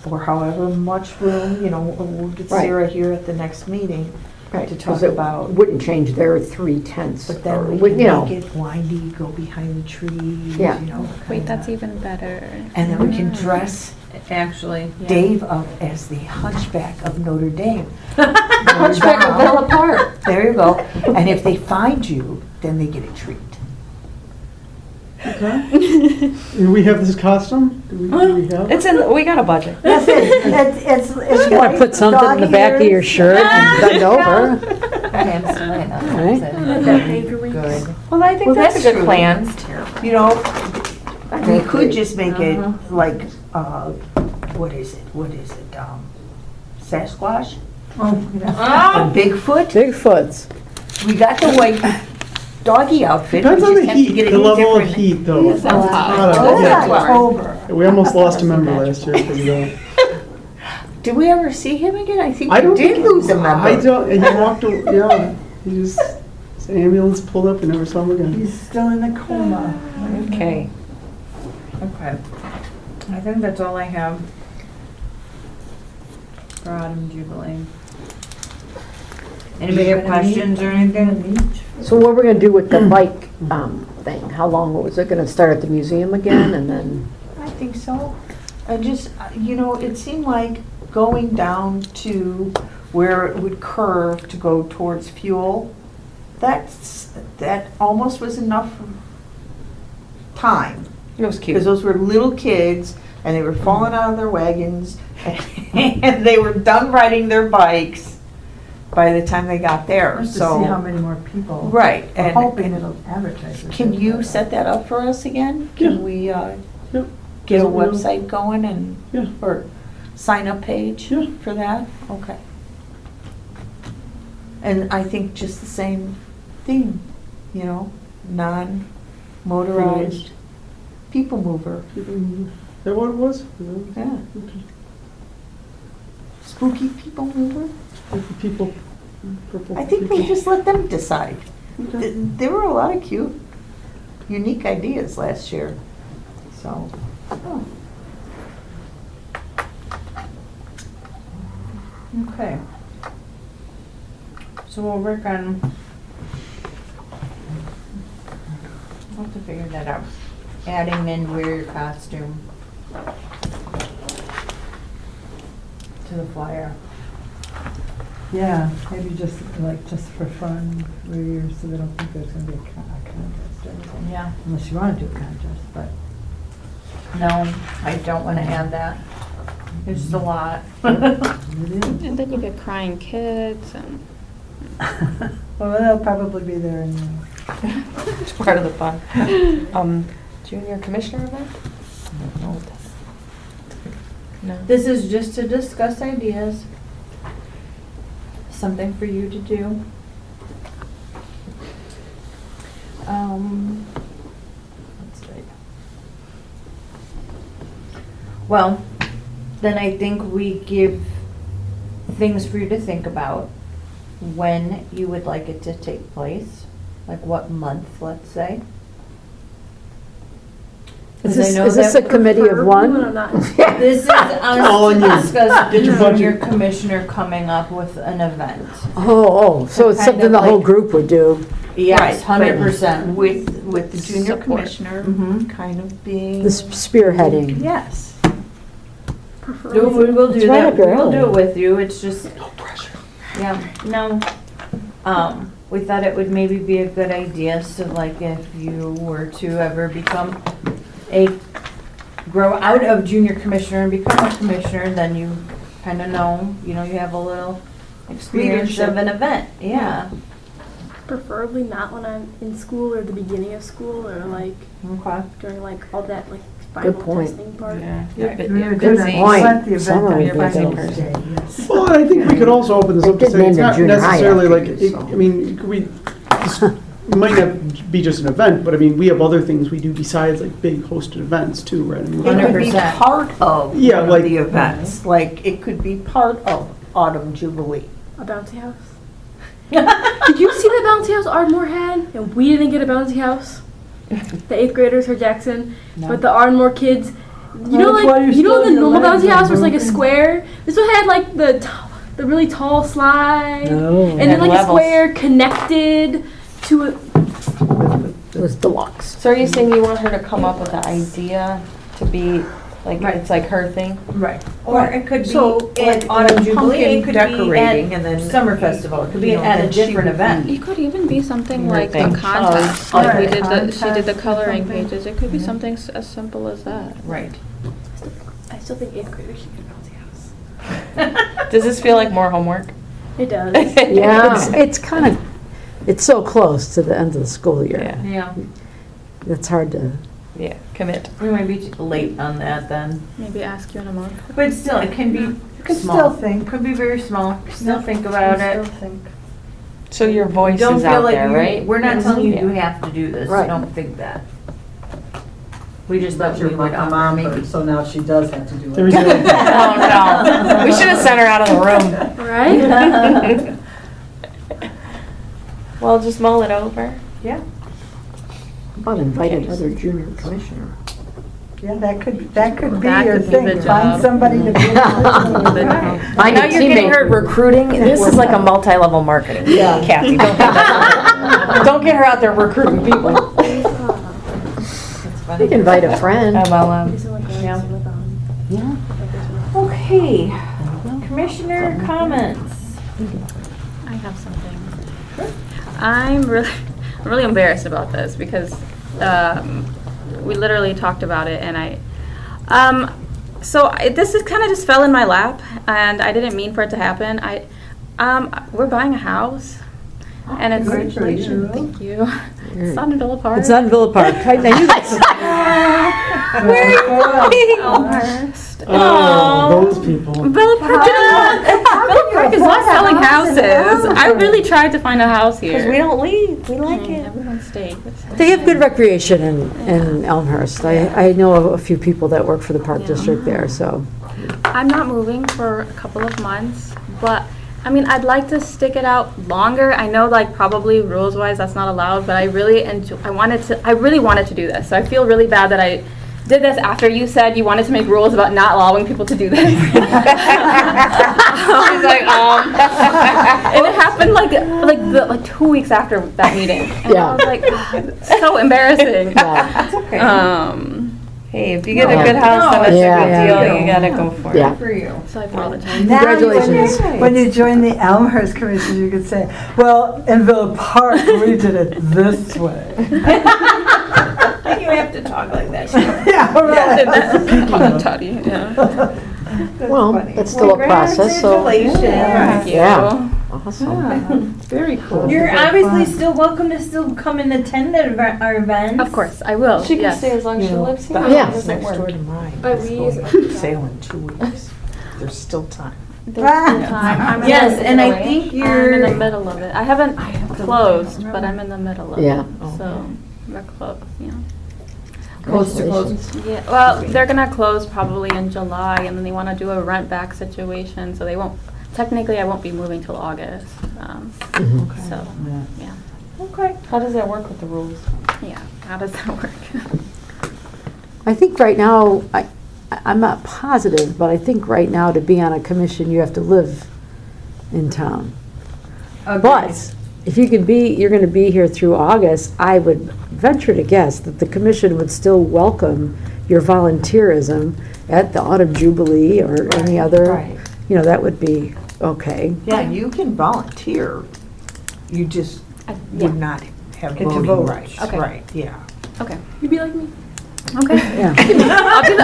or however much room, we'll get Right. Sarah here at the next meeting right, to 'cause talk it about. wouldn't change their 3/10. But then we or, can you know, make it windy, go behind the trees, Yeah. Wait, kinda. that's even better. And then we can dress Actually, yeah. Dave up as the Hunchback of Notre Dame. Hunchback of Bella Park. There you go. And if they find you, then they get a treat. Do we have this costume? Do we have? It's in, we got a budget. That's it. It's You gotta put something in the back of your shirt and bend over. Right. Good. Well, I think Well, that's a that's good true. plan. We could just make it like, what is it? Sasquatch? And Bigfoot? Bigfoots. We got the white doggy outfit. Depends we on just the have to heat, get it the level of different. heat though. It's hot out. Oh, Yeah. it's October. We almost lost a member last year because of that. Did we ever see him again? I think I we don't did lose a member. I don't, and he walked, yeah, he just, his ambulance pulled up and never saw him again. He's still in a coma. Okay. Okay. I think that's all I have for Autumn Jubilee. Anybody have questions or anything? So what we're gonna do with the bike thing? How long was it gonna start at the museum again and then? I think so. I just, it seemed like going down to where it would curve to go towards Fuel, that almost was enough time. It was cute. Because those were little kids, and they were falling out of their wagons, and they were done riding their bikes by the time they got there, Just to see how so. many more people. Right, I'm and hoping it'll advertise. it. can you set that up for us again? Yeah. Can we get a Yeah. website going and, Yeah. or sign-up page Yeah. for that? Okay. And I think just the same thing, non-motorized people mover. Is that what it was? Yeah. Spooky people mover? People, purple I think people. we just let them decide. Okay. There were a lot of cute, unique ideas last year, so. Okay. So we'll work on, we'll have to figure that out. Adding in wear your costume to the flyer. Yeah, maybe just for fun, so they don't think there's gonna be a contest or anything. Yeah. Unless you wanna do a contest, but. No, I don't want to add that. It's just a lot. And then you get crying kids and Well, they'll probably be there anyway. It's part of the fun. Junior commissioner event? No. No. This is just to discuss ideas. Something for you to do. Let's see. Well, then I think we give things for you to think about. When you would like it to take place, like what month, let's say. Is 'Cause I know this that a committee of Preferably when one? I'm not. This is All us on to you. discuss Get your budget. junior commissioner coming up with an event. So it's Kind something of the whole like- group would do. Yes, 100%. With the junior Support. commissioner Mhm. kind of being. The spearheading. Yes. We will do It's right that, up your we'll do alley. it with you, it's just, No pressure. yeah, no. We thought it would maybe be a good idea, so like if you were to ever grow out of junior commissioner and become a commissioner, then you kind of know, you have a little experience of an event, yeah. Preferably not when I'm in school or the beginning of school or like Okay. during like all that like final point. testing part. You're You're busy. good Point. at the event Summer on would be Thursday, good. yes. Well, I think we could also open this They up to did say name it's the not junior high necessarily after like, you, so. I mean, it might not be just an event, but I mean, we have other things we do besides like big hosted events too, right? I mean, It could be 100%. part of Yeah, one like- of the events, like it could be part of Autumn Jubilee. A bouncy house. Did you see the bouncy house Ardmore had? And we didn't get a bouncy house. The 8th graders for Jackson, but the Ardmore kids. You know, That's why you're like still the in your normal legs bouncy are house was like a broken. square. This one had like the really tall slide, No. and then like levels. a square connected to a. It was deluxe. So are you saying you want her to come up with an idea to be, like, Right. it's like her thing? Right. Or it could be So, at like, Autumn Jubilee, it could pumpkin be decorating at and then, Summer Festival, it could be you know, at a then she different would event. It could even be something Your like a thing. contest, Oh, like we right. did she did the Contest or coloring something. pages. It could be something as simple as that. Right. I still think 8th graders should get a bouncy house. Does this feel like more homework? It does. Yeah, it's kind of, it's so close to the end of the school year. Yeah, Yeah, It's hard to, yeah, commit. we might be late on that then. Maybe ask you in a month. But still, it can be you could small. still think. Could be very small, still think about Still it. think. So your voice Don't is feel out like there, you- right? We're not Yes. telling you Yeah. you have to do this, Right. don't think that. We just thought But we you're would my offer mom, maybe. so now she does have to do There we it. go. Oh, no. We should have sent her out of the room. Right? Well, just mull it over. Yeah. about inviting another junior commissioner. Yeah, that could be That your could be thing. the Find job. somebody to be. I know you're getting her recruiting. This is like a multi-level marketing. Yeah. Kathy, don't get her, don't get her out there recruiting people. You can invite a friend. MLM. Is it like Yeah. Yeah. Okay, commissioner comments. I have something. I'm really embarrassed about this because we literally talked about it, and this is kind of just fell in my lap, and I didn't mean for it to happen. We're buying a house, and it's Congratulations. Thank you. It's not in Villa Park. It's on Villa Park. I knew that. Elmhurst. Oh, those people. Villa Park is not selling houses. I really tried to find a house here. Because we don't leave. We like it. Everyone stayed. They have good recreation in Elmhurst. I know a few people that work for the park Yeah. district there, so. I'm not moving for a couple of months, but I mean, I'd like to stick it out longer. I know, like, probably rules-wise that's not allowed, but I really wanted to do this. So I feel really bad that I did this after you said you wanted to make rules about not allowing people to do this. I was like, and it happened like 2 weeks after that meeting. And Yeah. I was like, it's so embarrassing. Yeah. It's okay. Hey, if you get a good house, then it's Yeah. a good deal. Yeah. You gotta go for it. Yeah. For you. So I apologize. Now, Congratulations. When you join the Elmhurst Commission, you could say, well, in Villa Park, we did it this way. You have to talk like that. Yeah, right. Toddy, yeah. Well, funny. it's still a process, so. Congratulations. Thank you. Yeah. Awesome. Very cool. You're obviously still welcome to still come and attend our events. Of course, I will. She can yes. stay as long as she lives here. The Yeah. house next door to mine But is we going use- to sale in 2 weeks. There's still time. There's some time. I'm in Yes, the- and I think I'm in you're. the middle of it. I haven't closed, but I'm in the middle of Yeah. it. So we're close, yeah. Close to close. Yeah, well, they're gonna close probably in July, and then they wanna do a rent back situation, so they won't, technically I won't be moving till August. So, yeah, Okay. How does that work with the rules? yeah, how does that work? I think right now, I'm not positive, but I think right now to be on a commission, you have to live in town. But if you can be, you're going to be here through August, I would venture to guess that the commission would still welcome your volunteerism at the Autumn Jubilee or any other, that would be okay. Yeah, you can volunteer. You just Yeah. would not have Get to voting vote. rights. Okay. Right, yeah. Okay. You be like me. Okay. Yeah. I'll do the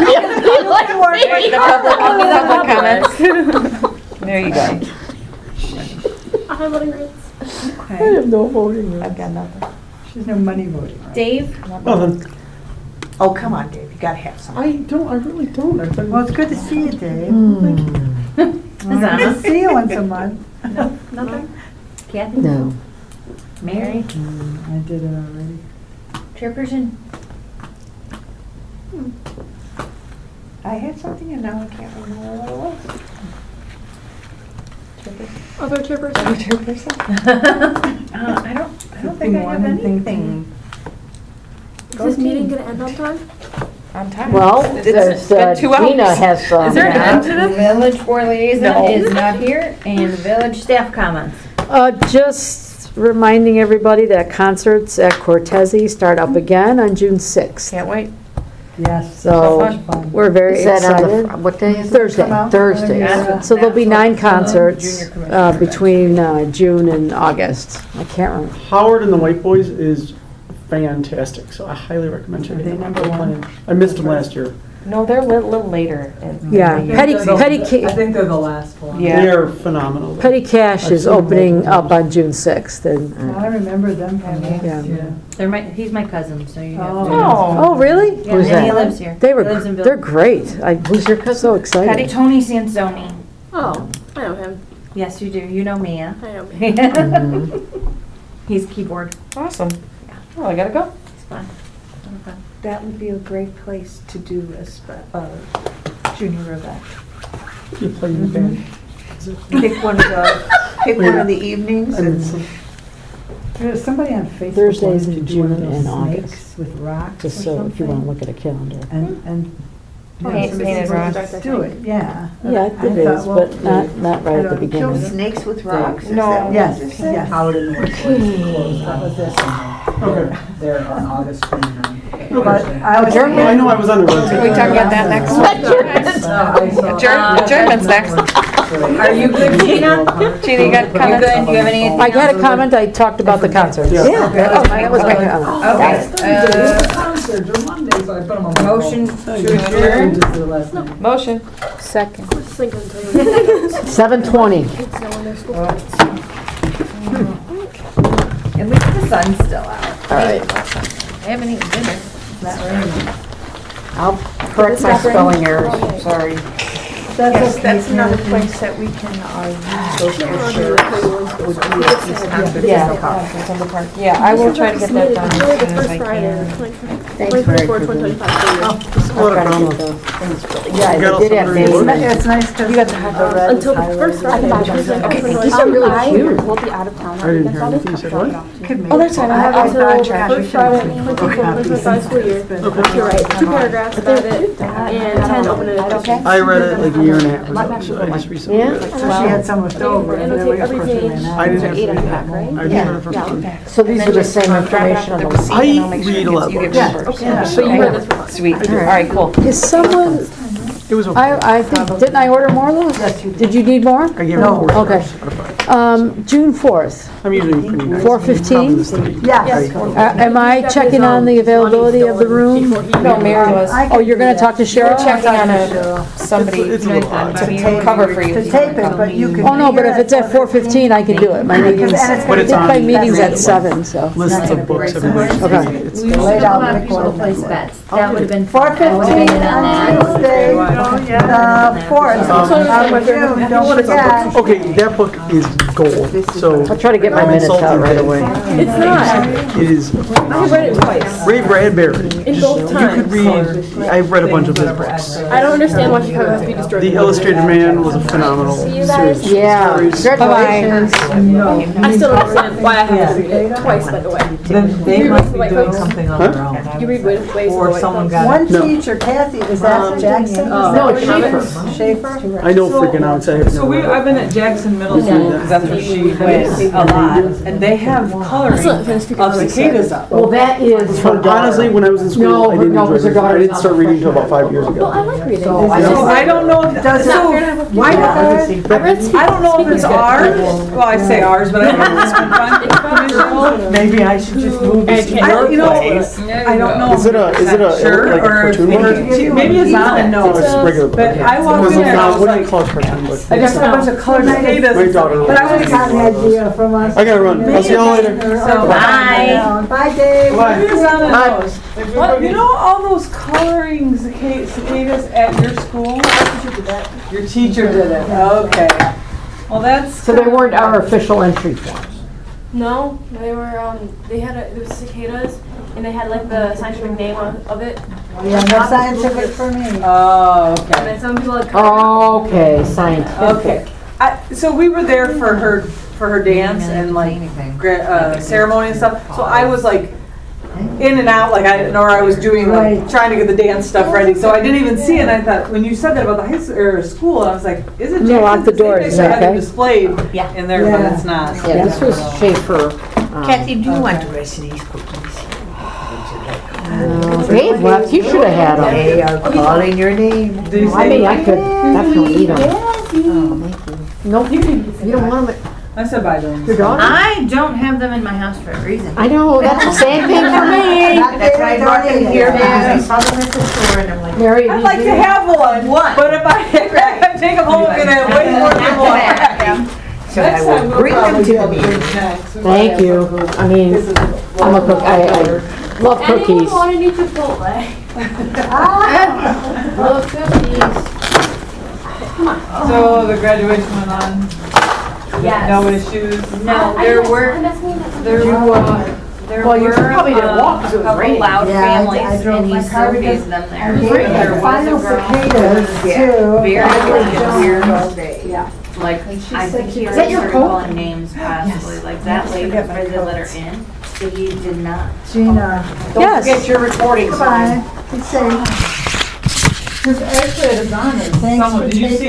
public comments. There you go. I have voting rights. I have no voting rights. I've got nothing. She's no money voting, right? Dave? Nothing. Oh, come on, Dave, you gotta have something. I really don't. I've been. Well, it's good to see you, Dave. Hmm. Well, good to see you once a month. Nothing? Kathy? No. Mary? I did it already. Chairperson? I had something and now I can't remember what it was. Other chairperson. I don't think I have anything. Is this meeting gonna end on time? On time. Well, It's been 2 hours. Gina has some. Is there an end to The this? village board liaison No. is not here, and village staff comments. Just reminding everybody that concerts at Cortese start up again on June 6th. Can't wait. Yes. So fun. we're very Is that on excited. what day is it? Thursday. Come out. Thursday. Yeah. So there'll be 9 Junior concerts commissioner between June and August. I can't remember. Howard and the White Boys is fantastic, so I highly recommend checking Are they them out. number one? I missed them last year. No, they're a little later. Yeah, Petty I think they're the last one. Yeah. They are phenomenal. Cash is opening up on June 6th. And I remember them from last Yeah. year. He's my cousin, so you have to. Oh. Oh, really? Yeah, Who's and he that? lives here. They He lives in they're Village. great. Who's your cousin? So excited. Tony Sansoni. Oh, I know him. Yes, you do. You know Mia. I know him. He's keyboard. Awesome. Oh, I gotta go. It's fun. That would be a great place to do a junior event. You play in the band. Pick one of the evenings and There's somebody on Facebook Thursdays wanted in to do one of June those and August. snakes with rocks Just or so if you want to something. look at a calendar. And Painted rocks. do it, yeah. Yeah, I it thought, is, well, but not right at the kill beginning. snakes with rocks. Is No. that what Yes, you said? yes. Howard and the White Boys closed on this Okay. They're on August 29th. But I was Well, I know I was on the road. Can we talk about that next? Adjournment's next. Are you good, Gina? Gina, you got You comments? good? Do you have any? I had a comment, I talked about the concerts. Yeah. That was my comment. Okay. Concerts are Monday, so I put them on my Motion phone. to adjourn. Just the last name. Motion. Second. I was thinking until you 7:20. kids know when their school At least the sun's still out. All right. I haven't eaten dinner. I'll correct my spelling errors, sorry. Yes, that's another place that we can use those pictures. Would be at these concerts. Yeah, I will try to get that done Really as the soon as first I Friday can. of 2024, 2025 school year. What a problem. Yeah, You got they did all have three days. words. It's nice because You got the hot dog. Until the first Friday of 2025. These are really cute. We'll be out of town. I didn't hear anything you said, what? Oh, that's fine. I'll try. First Friday of 2025 school year. You're right, 2 paragraphs about it, and 10 open edition. I read it like a year and a half ago, so I just recently Yeah? read it. she had some left over. And then we, of course, we ran out. I didn't have to 8 read and a that. half, right? I just read it for fun. So these are the same information on the list. I read a lot of books. Yeah. So you read this for fun. Sweet. All right, cool. Is someone, It was okay. I think, didn't I order more of those? Did you need more? I gave it 4 Okay. stars out of 5. June 4th, I'm usually pretty nice. 4:15? Yes. Am I checking on the availability of the room? No, Mary was. Oh, you're gonna talk to We're Cheryl? checking on somebody It's a little odd. to cover for you. To tape it, but you could. Oh, no, but if it's at 4:15, I can do it. My meeting's, But I it's think my on- meeting's at 7, so. Lists of books everywhere. Okay. It's We still- used to out have the people corner. place bets. That would have been fun. I would 4:15 have been on on that. Tuesday, the 4th of June, don't forget. Okay, that book is gold, so. I'll try to get my I'm minutes out insulted right that away. It's not. It is. I read it twice. Ray Bradbury. In both You could times. read, I've read a bunch of his books. I don't understand why Chicago has to be destroyed. The Illustrated Man was a phenomenal series. Yeah, Stories. congratulations. I still don't understand why I have to read it twice, by the way. They must be doing something on their own. You read Ways of the Or White someone House. got. One No. teacher, Kathy, is that Jackson? No, it's Schaefer. Schaefer? I know freaking out. I have So no I've been at Jackson Middle School, because that's where she went a lot, and they have coloring of cicadas up. Well, that is her daughter. Honestly, when I was in school, No, I didn't no, enjoy because her reading. I daughter's didn't start not reading until about 5 years Well, ago. I like reading. So I So just- I don't know if, Does so, why not? I don't know if it's ours, well, I say ours, but I know it's been Maybe I should just move this to your you know, place. I don't know. Is it a Sure, like a or cartoon book? maybe it's not a No, note. it's regular. But I walked in and I was What do you like, call it, cartoon book? I just had a bunch of colored My cicadas. daughter. But I was Got the idea from us. I gotta run. I'll see y'all later. So- Bye. Bye, Dave. Maybe it's not a nose. Well, you know all those coloring cicadas at your school? Your teacher did it. Okay. Well, that's. So they weren't our official entry forms. No, they were, they had, it was cicadas, and they had like the scientific name of it. Yeah, no scientific for me. Oh, And okay. then some people like. Okay, scientific. Okay. So we were there for her dance and like ceremony and stuff. So I was like in and out, like I was doing like trying to get the dance stuff ready. So I didn't even see it. And I thought when you said that about the high school or school, I was like, is it? No, lock the doors, They had okay? it displayed in there, but Yeah. it's not. Yeah, this was Schaefer. Kathy, do you want the rest of these cookies? Dave left, you should have had them. They are calling your name. Did you I say? mean, I could definitely eat them. Nope, you don't want them. I said bye to them. Your daughter? I don't have them in my house for a reason. I know, that's the same thing for me. That's why I brought them here, because I saw them at the store and I'm like. Mary, I'd like to have one. What? But if I take them home, I'm gonna have way more than one. So I will bring them to the meeting. thank you. I mean, I'm a cook, I love cookies. Anyone want any Chipotle? Love cookies. So the graduation went on. Yes. No issues. No, there were Well, you probably didn't walk 'cause it was couple raining. loud Yeah, I families, drove and he my still car pays because them there. I'm So bringing there was a final girl, cicadas too. very I weird, Yeah. like, I think he Is that your started coat? calling names possibly, like that lady was ready to let her in, so he did not. Gina, Don't forget your recording sign. bye. Be safe. Because actually it is on there. Thanks Someone, for did you taking see